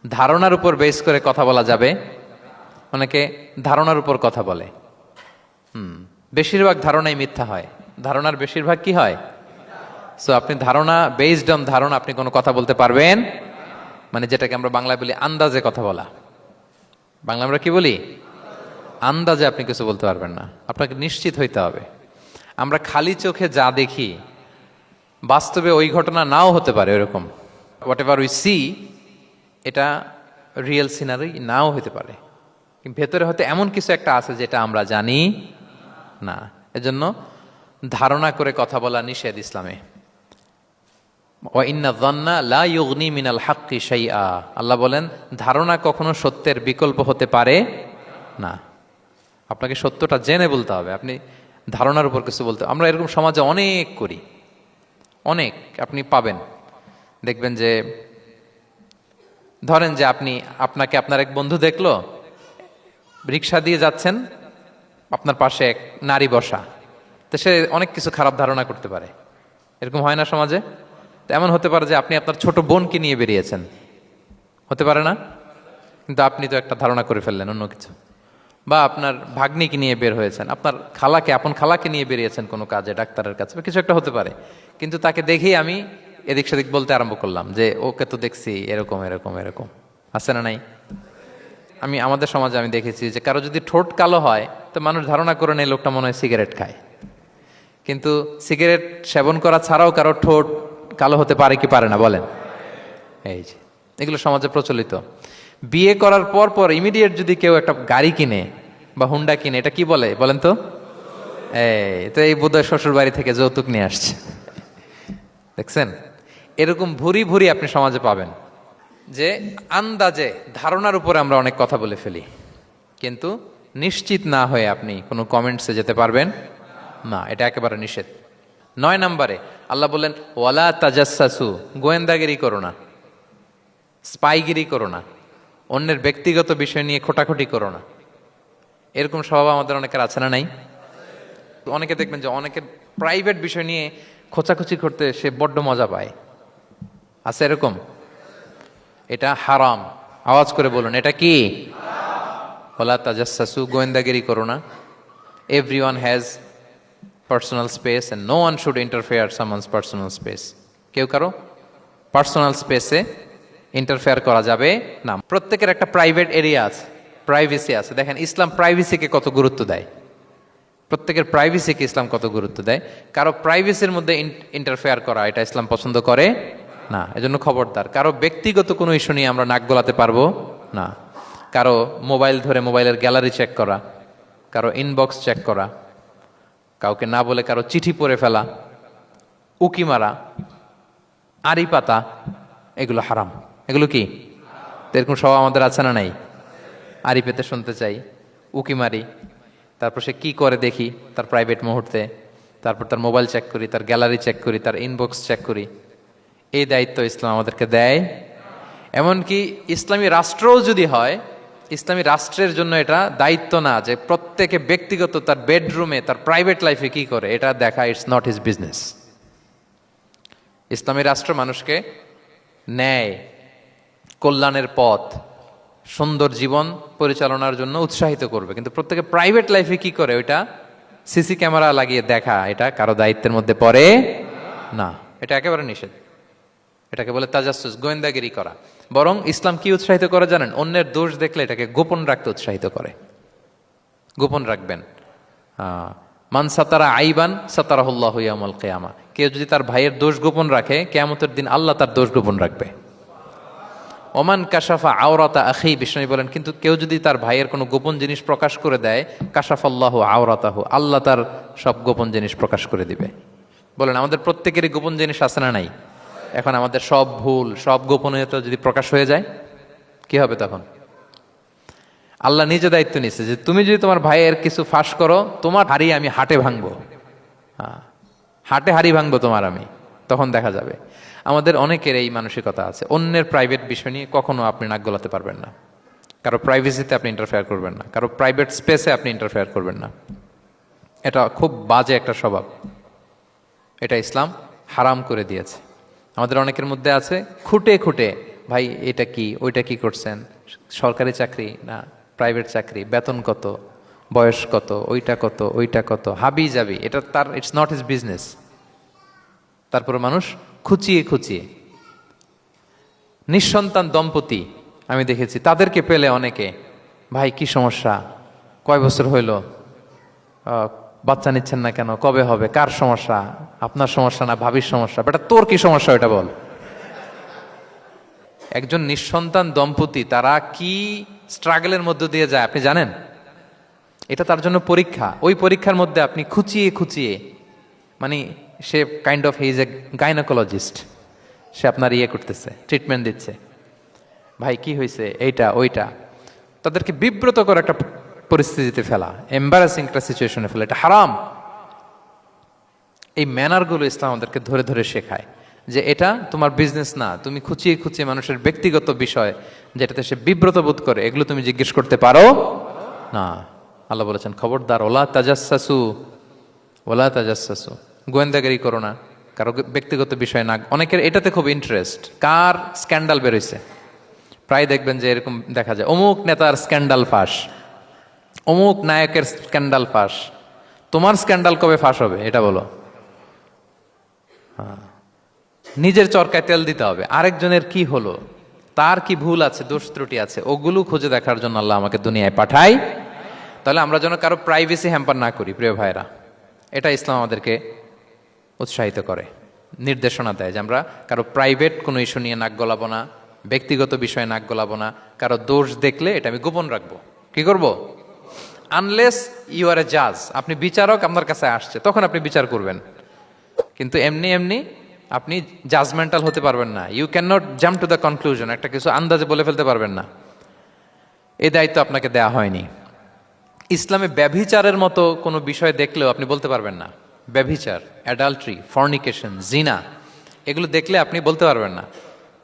ধারণার উপর বেস করে কথা বলা যাবে। অনেকে ধারণার উপর কথা বলে। বেশিরভাগ ধারণাই মিথ্যা হয়। ধারণার বেশিরভাগ কি হয়? সো আপনি ধারণা, বেসড অন ধারণা আপনি কোনো কথা বলতে পারবেন, মানে যেটাকে আমরা বাংলায় বলি আন্দাজে কথা বলা। বাংলা আমরা কি বলি? আন্দাজে আপনি কিছু বলতে পারবেন না, আপনাকে নিশ্চিত হইতে হবে। আমরা খালি চোখে যা দেখি, বাস্তবে ওই ঘটনা নাও হতে পারে এরকম। হোয়াট এভার উই সি, এটা রিয়েল সিনারি নাও হতে পারে, কিন্তু ভেতরে হয়তো এমন কিছু একটা আছে যেটা আমরা জানি না। এজন্য ধারণা করে কথা বলা নিষেধ ইসলামে। ওয়া ইন্না যন্না লা ইউগনি মিনাল হাক্কি শাইআ, আল্লাহ বলেন ধারণা কখনো সত্যের বিকল্প হতে পারে না। আপনাকে সত্যটা জেনে বলতে হবে। আপনি ধারণার উপর কিছু বলতে, আমরা এরকম সমাজে অনেক করি, অনেক। আপনি পাবেন, দেখবেন যে ধরেন যে আপনাকে আপনার এক বন্ধু দেখলো, রিক্সা দিয়ে যাচ্ছেন, আপনার পাশে এক নারী বসা, তো সে অনেক কিছু খারাপ ধারণা করতে পারে। এরকম হয় না সমাজে? এমন হতে পারে যে আপনি আপনার ছোট বোনকে নিয়ে বেরিয়েছেন, হতে পারে না? কিন্তু আপনি তো একটা ধারণা করে ফেললেন অন্য কিছু। বা আপনার ভাগ্নিকে নিয়ে বের হয়েছেন, আপনার আপন খালাকে নিয়ে বেরিয়েছেন কোনো কাজে, ডাক্তারের কাছে, বা কিছু একটা হতে পারে। কিন্তু তাকে দেখেই আমি এদিক সেদিক বলতে আরম্ভ করলাম যে ওকে তো দেখছি এরকম এরকম এরকম। আছে না নাই? আমাদের সমাজে আমি দেখেছি যে কারো যদি ঠোঁট কালো হয়, তো মানুষ ধারণা করে নেয় লোকটা মনে হয় সিগারেট খায়। কিন্তু সিগারেট সেবন করা ছাড়াও কারো ঠোঁট কালো হতে পারে কি পারে না বলেন? এই যে এগুলো সমাজে প্রচলিত। বিয়ে করার পর পর ইমিডিয়েট যদি কেউ একটা গাড়ি কিনে বা হুন্ডা কিনে, এটা কি বলে বলেন তো? এই বোধহয় শ্বশুর বাড়ি থেকে যৌতুক নিয়ে আসছে। দেখছেন, এরকম ভুরি ভুরি আপনি সমাজে পাবেন যে আন্দাজে, ধারণার উপরে আমরা অনেক কথা বলে ফেলি, কিন্তু নিশ্চিত না হয়ে আপনি কোনো কমেন্টসে যেতে পারবেন না। এটা একেবারে নিষেধ। 9 নম্বরে আল্লাহ বললেন, ওয়ালা তাজাসসু, গোয়েন্দাগিরি করো না, স্পাইগিরি করো না, অন্যের ব্যক্তিগত বিষয় নিয়ে খোটাখুটি করো না। এরকম স্বভাব আমাদের অনেকের আছে না নাই? অনেকে দেখবেন যে অনেকের প্রাইভেট বিষয় নিয়ে খোঁচাখুচি করতে সে বড্ড মজা পায়। আছে এরকম? এটা হারাম। আওয়াজ করে বলুন, এটা কি? ওয়ালা তাজাসসু, গোয়েন্দাগিরি করো না। Everyone has personal space and no one should interfere someone's personal space. কেউ কারো পার্সোনাল স্পেসে ইন্টারফেয়ার করা যাবে না। প্রত্যেকের একটা প্রাইভেট এরিয়া আছে, প্রাইভেসি আছে। দেখেন ইসলাম প্রাইভেসিকে কত গুরুত্ব দেয়, প্রত্যেকের প্রাইভেসিকে ইসলাম কত গুরুত্ব দেয়। কারো প্রাইভেসির মধ্যে ইন্টারফেয়ার করা এটা ইসলাম পছন্দ করে না। এজন্য খবরদার, কারো ব্যক্তিগত কোনো ইস্যু নিয়ে আমরা নাক গলাতে পারবো না। কারো মোবাইল ধরে মোবাইলের গ্যালারি চেক করা, কারো ইনবক্স চেক করা, কাউকে না বলে কারো চিঠি পড়ে ফেলা, উকি মারা, আড়ি পাতা, এগুলো হারাম। এগুলো কি? এরকম সব আমাদের আছে না নাই? আড়ি পেতে শুনতে চাই, উকি মারি, তারপর সে কি করে দেখি তার প্রাইভেট মুহূর্তে, তারপর তার মোবাইল চেক করি, তার গ্যালারি চেক করি, তার ইনবক্স চেক করি। এই দায়িত্ব ইসলাম আমাদেরকে দেয়। এমনকি ইসলামী রাষ্ট্রও যদি হয়, ইসলামী রাষ্ট্রের জন্য এটা দায়িত্ব না যে প্রত্যেকে ব্যক্তিগত তার বেডরুমে তার প্রাইভেট লাইফে কি করে এটা দেখা, ইটস নট হিজ বিজনেস। ইসলামী রাষ্ট্র মানুষকে ন্যায়, কল্যাণের পথ, সুন্দর জীবন পরিচালনার জন্য উৎসাহিত করবে, কিন্তু প্রত্যেকে প্রাইভেট লাইফে কি করে ওইটা সিসি ক্যামেরা লাগিয়ে দেখা, এটা কারো দায়িত্বের মধ্যে পড়ে না। এটা একেবারে নিষেধ। এটাকে বলে তাজাসসুস, গোয়েন্দাগিরি করা। বরং ইসলাম কি উৎসাহিত করে জানেন? অন্যের দোষ দেখলে এটাকে গোপন রাখতে উৎসাহিত করে। গোপন রাখবেন। মান সাতারা আইবান সাতারাহুল্লাহু ইয়াউমাল কিয়ামা। কেউ যদি তার ভাইয়ের দোষ গোপন রাখে, কিয়ামতের দিন আল্লাহ তার দোষ গোপন রাখবে। ওমান কাশাফা আওরাতা আখি, বিষ্ণু বলেন, কিন্তু কেউ যদি তার ভাইয়ের কোনো গোপন জিনিস প্রকাশ করে দেয়, কাশাফাল্লাহু আওরাতাহু, আল্লাহ তার সব গোপন জিনিস প্রকাশ করে দিবে। বলেন আমাদের প্রত্যেকেরই গোপন জিনিস আছে না নাই? এখন আমাদের সব ভুল, সব গোপনীয়তা যদি প্রকাশ হয়ে যায় কি হবে তখন? আল্লাহ নিজে দায়িত্ব নিচ্ছে যে তুমি যদি তোমার ভাইয়ের কিছু ফাঁস করো, তোমার হাড়ি আমি হাটে ভাঙবো। হাটে হাড়ি ভাঙবো তোমার আমি, তখন দেখা যাবে। আমাদের অনেকের এই মানসিকতা আছে, অন্যের প্রাইভেট বিষয় নিয়ে কখনো আপনি নাক গলাতে পারবেন না। কারো প্রাইভেসিতে আপনি ইন্টারফেয়ার করবেন না, কারো প্রাইভেট স্পেসে আপনি ইন্টারফেয়ার করবেন না। এটা খুব বাজে একটা স্বভাব, এটা ইসলাম হারাম করে দিয়েছে। আমাদের অনেকের মধ্যে আছে খুঁটে খুঁটে, ভাই এটা কি, ওইটা কি করছেন, সরকারি চাকরি না প্রাইভেট চাকরি, বেতন কত, বয়স কত, ওইটা কত, ওইটা কত, হাবি যাবি, এটা তার, ইটস নট হিজ বিজনেস। তারপরে মানুষ খুঁচিয়ে খুঁচিয়ে, নিঃসন্তান দম্পতি আমি দেখেছি, তাদেরকে পেলে অনেকে, ভাই কি সমস্যা, কয় বছর হইল, বাচ্চা নিচ্ছেন না কেন, কবে হবে, কার সমস্যা, আপনার সমস্যা না ভাবির সমস্যা, বেটা তোর কি সমস্যা এটা বল। একজন নিঃসন্তান দম্পতি তারা কি স্ট্রাগলের মধ্য দিয়ে যায় আপনি জানেন? এটা তার জন্য পরীক্ষা। ওই পরীক্ষার মধ্যে আপনি খুঁচিয়ে খুঁচিয়ে, মানে সে kind of he is a gynaecologist, সে আপনার ইয়ে করতেছে, ট্রিটমেন্ট দিচ্ছে, ভাই কি হয়েছে, এইটা ওইটা, তাদেরকে বিব্রত করে একটা পরিস্থিতিতে ফেলা, এম্বারাসিং একটা সিচুয়েশনে ফেলা, এটা হারাম। এই ম্যানারগুলো ইসলাম আমাদেরকে ধরে ধরে শেখায় যে এটা তোমার বিজনেস না, তুমি খুঁচিয়ে খুঁচিয়ে মানুষের ব্যক্তিগত বিষয় যেটাতে সে বিব্রত বোধ করে, এগুলো তুমি জিজ্ঞেস করতে পারো না। আল্লাহ বলেছেন খবরদার, ওলা তাজাসসু, ওলা তাজাসসু, গোয়েন্দাগিরি করো না, কারো ব্যক্তিগত বিষয় না। অনেকের এটাতে খুব ইন্টারেস্ট, কার স্ক্যান্ডাল বেরোইছে, প্রায় দেখবেন যে এরকম দেখা যায়, অমুক নেতার স্ক্যান্ডাল ফাঁস, অমুক নায়কের স্ক্যান্ডাল ফাঁস। তোমার স্ক্যান্ডাল কবে ফাঁস হবে এটা বলো? নিজের চরকায় তেল দিতে হবে, আরেকজনের কি হলো, তার কি ভুল আছে, দোষ ত্রুটি আছে, ওগুলো খুঁজে দেখার জন্য আল্লাহ আমাকে দুনিয়ায় পাঠায়। তাহলে আমরা যেন কারো প্রাইভেসি হ্যাম্পার না করি প্রিয় ভাইরা, এটা ইসলাম আমাদেরকে উৎসাহিত করে, নির্দেশনা দেয় যে আমরা কারো প্রাইভেট কোনো ইস্যু নিয়ে নাক গলাবো না, ব্যক্তিগত বিষয়ে নাক গলাবো না, কারো দোষ দেখলে এটা আমি গোপন রাখবো। কি করব? আনলেস ইউ আর এ জাজ, আপনি বিচারক, আপনার কাছে আসছে, তখন আপনি বিচার করবেন। কিন্তু এমনি এমনি আপনি জাজমেন্টাল হতে পারবেন না। You can not jump to the conclusion, একটা কিছু আন্দাজে বলে ফেলতে পারবেন না। এই দায়িত্ব আপনাকে দেয়া হয়নি। ইসলামে ব্যভিচারের মতো কোনো বিষয় দেখলেও আপনি বলতে পারবেন না। ব্যভিচার, অ্যাডাল্ট্রি, ফর্নিকেশন, জিনা, এগুলো দেখলে আপনি বলতে পারবেন না।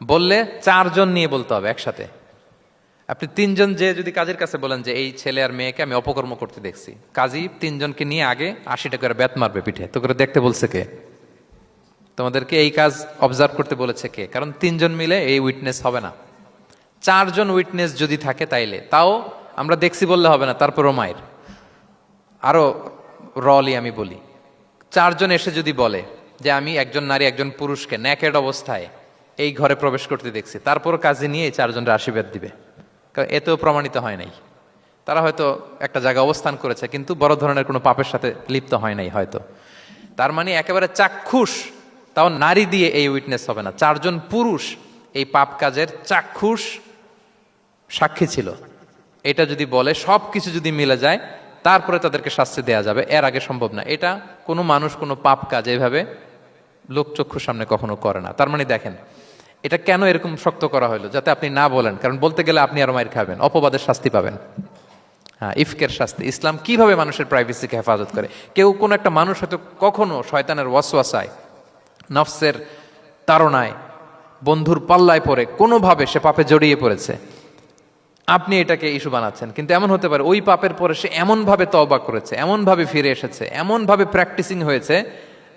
বললে 4 জন নিয়ে বলতে হবে একসাথে। আপনি 3 জন যে যদি কাজের কাছে বলেন যে এই ছেলে আর মেয়েকে আমি অপকর্ম করতে দেখছি, কাজী 3 জনকে নিয়ে আগে 80 টাকা করে বেত মারবে পিঠে, তো করে দেখতে বলছে কে? তোমাদেরকে এই কাজ অবজার্ভ করতে বলেছে কে? কারণ 3 জন মিলে এই উইটনেস হবে না। 4 জন উইটনেস যদি থাকে তাইলে তাও আমরা দেখছি বললে হবে না, তারপরও মায়ের। আরো রলি আমি বলি, 4 জন এসে যদি বলে যে আমি একজন নারী একজন পুরুষকে নেকেড অবস্থায় এই ঘরে প্রবেশ করতে দেখছি, তারপর কাজে নিয়ে এই 4 জনের আশীর্বাদ দিবে, কারণ এতেও প্রমাণিত হয় নাই। তারা হয়তো একটা জায়গায় অবস্থান করেছে কিন্তু বড় ধরনের কোনো পাপের সাথে লিপ্ত হয় নাই হয়তো। তার মানে একেবারে চাক্ষুষ, তাও নারী দিয়ে এই উইটনেস হবে না, 4 জন পুরুষ এই পাপ কাজের চাক্ষুষ সাক্ষী ছিল। এটা যদি বলে সব কিছু যদি মিলে যায় তারপরে তাদেরকে শাস্তি দেওয়া যাবে, এর আগে সম্ভব না। এটা কোনো মানুষ কোনো পাপ কাজ এইভাবে লোকচক্ষুর সামনে কখনো করে না। তার মানে দেখেন এটা কেন এরকম শক্ত করা হলো, যাতে আপনি না বলেন, কারণ বলতে গেলে আপনি আরো মাইর খাবেন, অপবাদের শাস্তি পাবেন। হ্যাঁ, ইফকের শাস্তি। ইসলাম কিভাবে মানুষের প্রাইভেসিকে হেফাজত করে। কেউ কোন একটা মানুষ হয়তো কখনো শয়তানের ওয়াসওয়াসায়, নফসের তাড়নায়, বন্ধুর পাল্লায় পড়ে কোনোভাবে সে পাপে জড়িয়ে পড়েছে, আপনি এটাকে ইস্যু বানাচ্ছেন। কিন্তু এমন হতে পারে ওই পাপের পরে সে এমনভাবে তওবা করেছে, এমনভাবে ফিরে এসেছে, এমনভাবে প্র্যাকটিসিং হয়েছে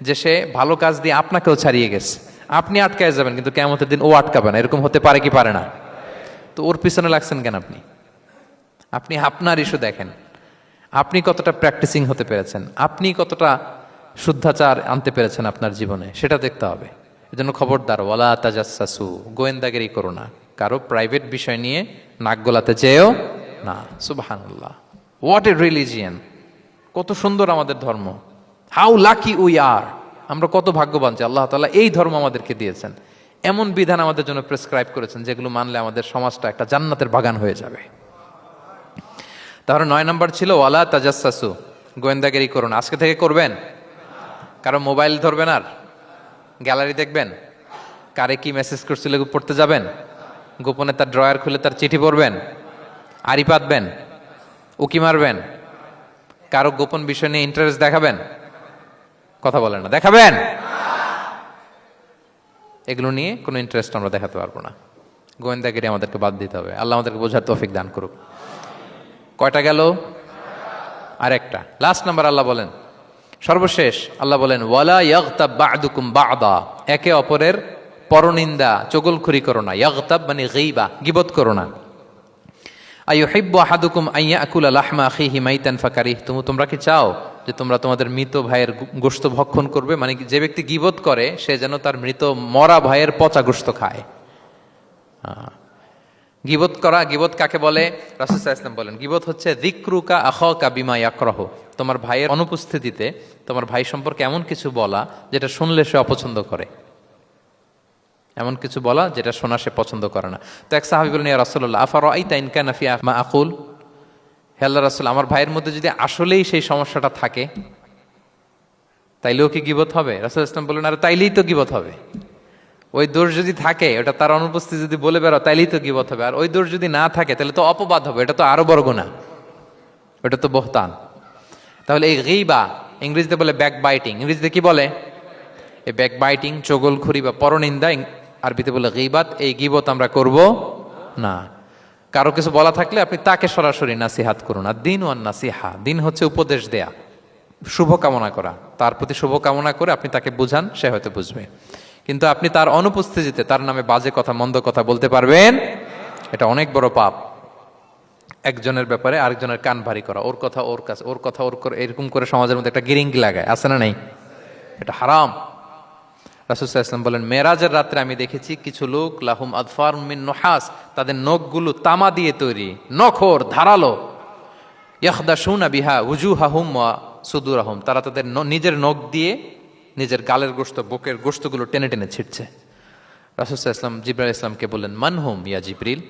যে সে ভালো কাজ দিয়ে আপনাকেও ছাড়িয়ে গেছে। আপনি আটকায় যাবেন কিন্তু কিয়ামতের দিন ও আটকাবে না। এরকম হতে পারে কি পারে না? তো ওর পিছনে লাগছেন কেন আপনি? আপনি আপনার ইস্যু দেখেন, আপনি কতটা প্র্যাকটিসিং হতে পেরেছেন, আপনি কতটা শুদ্ধাচার আনতে পেরেছেন আপনার জীবনে, সেটা দেখতে হবে। এজন্য খবরদার, ওয়ালা তাজাসসু, গোয়েন্দাগিরি করো না, কারো প্রাইভেট বিষয় নিয়ে নাক গলাতে চেয়েও না। সুবহানাল্লাহ, হোয়াট এ রিলিজিয়ান! কত সুন্দর আমাদের ধর্ম, হাউ লাকি উই আর! আমরা কত ভাগ্যবান যে আল্লাহ তাআলা এই ধর্ম আমাদেরকে দিয়েছেন, এমন বিধান আমাদের জন্য প্রেসক্রাইব করেছেন যেগুলো মানলে আমাদের সমাজটা একটা জান্নাতের বাগান হয়ে যাবে। তাহলে 9 নম্বর ছিল ওয়ালা তাজাসসু, গোয়েন্দাগিরি করুন। আজকে থেকে করবেন? কারো মোবাইল ধরবেন, আর গ্যালারি দেখবেন, কারে কি মেসেজ করছিল পড়তে যাবেন, গোপনে তার ড্রয়ার খুলে তার চিঠি পড়বেন, আড়ি পাতবেন, উকি মারবেন, কারো গোপন বিষয় নিয়ে ইন্টারেস্ট দেখাবেন? কথা বলেন না, দেখাবেন? এগুলো নিয়ে কোনো ইন্টারেস্ট আমরা দেখাতে পারবো না। গোয়েন্দাগিরি আমাদেরকে বাদ দিতে হবে। আল্লাহ আমাদেরকে বোঝার তৌফিক দান করুক। কয়টা গেল? আরেকটা, লাস্ট নাম্বার। আল্লাহ বলেন, সর্বশেষ আল্লাহ বলেন, ওয়ালা ইয়াগতাব বা'দুকুম বা'দা, একে অপরের পরনিন্দা চগলখুরি করো না। ইয়াগতাব মানে গীবা, গীবত করো না। আইয়ুহিব্বু আহাদুকুম আইয়াকুলা লাহমা আখিহি মাইতান ফাকারিহতুম, তোমরা কি চাও যে তোমরা তোমাদের মৃত ভাইয়ের গোশত ভক্ষণ করবে? মানে যে ব্যক্তি গীবত করে সে যেন তার মৃত মরা ভাইয়ের পচা গোশত খায়। গীবত করা, গীবত কাকে বলে? রাসূল সাল্লাল্লাহু আলাইহি ওয়াসাল্লাম বলেন, গীবত হচ্ছে যিকরুকা আখাকা বিমা ইয়াকরাহু, তোমার ভাইয়ের অনুপস্থিতিতে তোমার ভাই সম্পর্কে এমন কিছু বলা যেটা শুনলে সে অপছন্দ করে, এমন কিছু বলা যেটা শোনা সে পছন্দ করে না। তো এক সাহাবী বলেন, ইয়া রাসূলুল্লাহ আফারাআইতা ইন কানা ফি মা আকুল, হে আল্লাহর রাসূল, আমার ভাইয়ের মধ্যে যদি আসলেই সেই সমস্যাটা থাকে তাইলেও কি গীবত হবে? রাসূল সাল্লাল্লাহু আলাইহি ওয়াসাল্লাম বললেন, আরে তাইলেই তো গীবত হবে। ওই দোষ যদি থাকে, ওটা তার অনুপস্থিতি যদি বলে বেরো তাইলেই তো গীবত হবে। আর ওই দোষ যদি না থাকে তাহলে তো অপবাদ হবে, এটা তো আরো বড় গুনাহ, এটা তো বহতান। তাহলে এই গীবা ইংরেজিতে বলে ব্যাক বাইটিং। ইংরেজিতে কি বলে? এই ব্যাক বাইটিং, চগলখুরি বা পরনিন্দা, আরবিতে বলে গীবাত। এই গীবত আমরা করব না। কারো কিছু বলা থাকলে আপনি তাকে সরাসরি নাসিহাত করুন। আর দিন ওয়ান নাসিহা, দিন হচ্ছে উপদেশ দেয়া, শুভ কামনা করা, তার প্রতি শুভ কামনা করে আপনি তাকে বুঝান, সে হয়তো বুঝবে। কিন্তু আপনি তার অনুপস্থিতিতে তার নামে বাজে কথা, মন্দ কথা বলতে পারবেন? এটা অনেক বড় পাপ। একজনের ব্যাপারে আরেকজনের কান ভারী করা, ওর কথা ওর কাছে, ওর কথা ওর করে, এরকম করে সমাজের মধ্যে একটা গিরিঙ্গি লাগায়, আছে না? নেই? এটা হারাম। রাসূল সাল্লাল্লাহু আলাইহি ওয়াসাল্লাম বলেন, মেরাজের রাত্রে আমি দেখেছি কিছু লোক লাহুম আদফার মিন নুহাস, তাদের নখগুলো তামা দিয়ে তৈরি, নখর ধারালো, ইয়াখদাশুনা বিহা উজুহাহুম ওয়া সুদুরাহুম, তারা তাদের নিজের নখ দিয়ে নিজের গালের গোশত, বুকের গোশতগুলো টেনে টেনে ছিটছে। রাসূল সাল্লাল্লাহু আলাইহি ওয়াসাল্লাম জিবরাইল ইসলামকে বললেন, মানহুম ইয়া জিবরিল,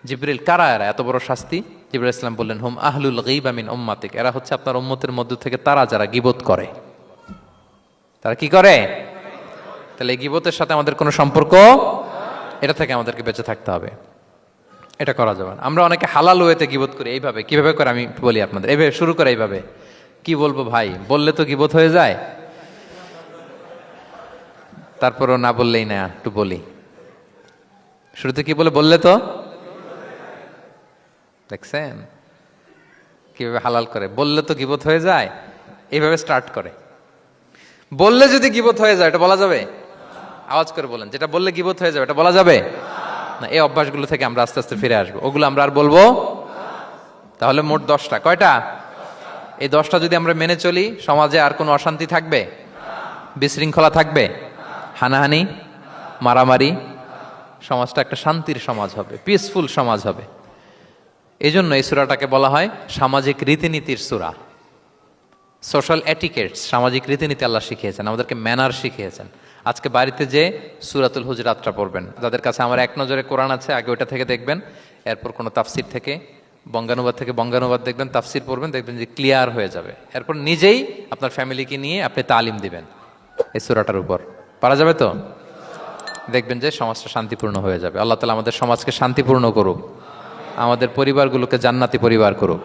জিবরিল কারা এরা, এত বড় শাস্তি? জিবরাইল ইসলাম বললেন, হুম আহলুল গীবা মিন উম্মাতিক, এরা হচ্ছে আপনার উম্মতের মধ্য থেকে তারা যারা গীবত করে। তারা কি করে? তাহলে এই গীবতের সাথে আমাদের কোনো সম্পর্ক, এটা থেকে আমাদেরকে বেঁচে থাকতে হবে, এটা করা যাবে না। আমরা অনেকে হালাল ওয়েতে গীবত করি। এইভাবে কিভাবে করে আমি বলি আপনাদের, এইভাবে শুরু করে, এইভাবে কি বলবো ভাই, বললে তো গীবত হয়ে যায়, তারপরও না বললেই না, একটু বলি। শুরুতে কি বললে তো, দেখছেন কিভাবে হালাল করে, বললে তো গীবত হয়ে যায়, এইভাবে স্টার্ট করে। বললে যদি গীবত হয়ে যায় এটা বলা যাবে? আওয়াজ করে বলেন, যেটা বললে গীবত হয়ে যাবে এটা বলা যাবে না। এই অভ্যাসগুলো থেকে আমরা আস্তে আস্তে ফিরে আসবো, ওগুলো আমরা আর বলবো। তাহলে মোট 10টা, কয়টা? এই 10টা যদি আমরা মেনে চলি, সমাজে আর কোনো অশান্তি থাকবে? বিশৃঙ্খলা থাকবে? হানাহানি, মারামারি? সমাজটা একটা শান্তির সমাজ হবে, পিসফুল সমাজ হবে। এই জন্য এই সূরাটাকে বলা হয় সামাজিক রীতিনীতির সূরা। সোশ্যাল এটিকেটস, সামাজিক রীতিনীতি আল্লাহ শিখিয়েছেন, আমাদেরকে ম্যানার শিখিয়েছেন। আজকে বাড়িতে যে সূরাতুল হুজরাতটা পড়বেন, যাদের কাছে আমার এক নজরে কোরআন আছে আগে ওইটা থেকে দেখবেন, এরপর কোনো তাফসির থেকে বঙ্গানুবাদ থেকে বঙ্গানুবাদ দেখবেন, তাফসির পড়বেন, দেখবেন যে ক্লিয়ার হয়ে যাবে। এরপর নিজেই আপনার ফ্যামিলিকে নিয়ে আপনি তালিম দিবেন এই সূরাটার উপর। পারা যাবে তো? দেখবেন যে সমাজটা শান্তিপূর্ণ হয়ে যাবে। আল্লাহ তাআলা আমাদের সমাজকে শান্তিপূর্ণ করুক, আমাদের পরিবারগুলোকে জান্নাতি পরিবার করুক।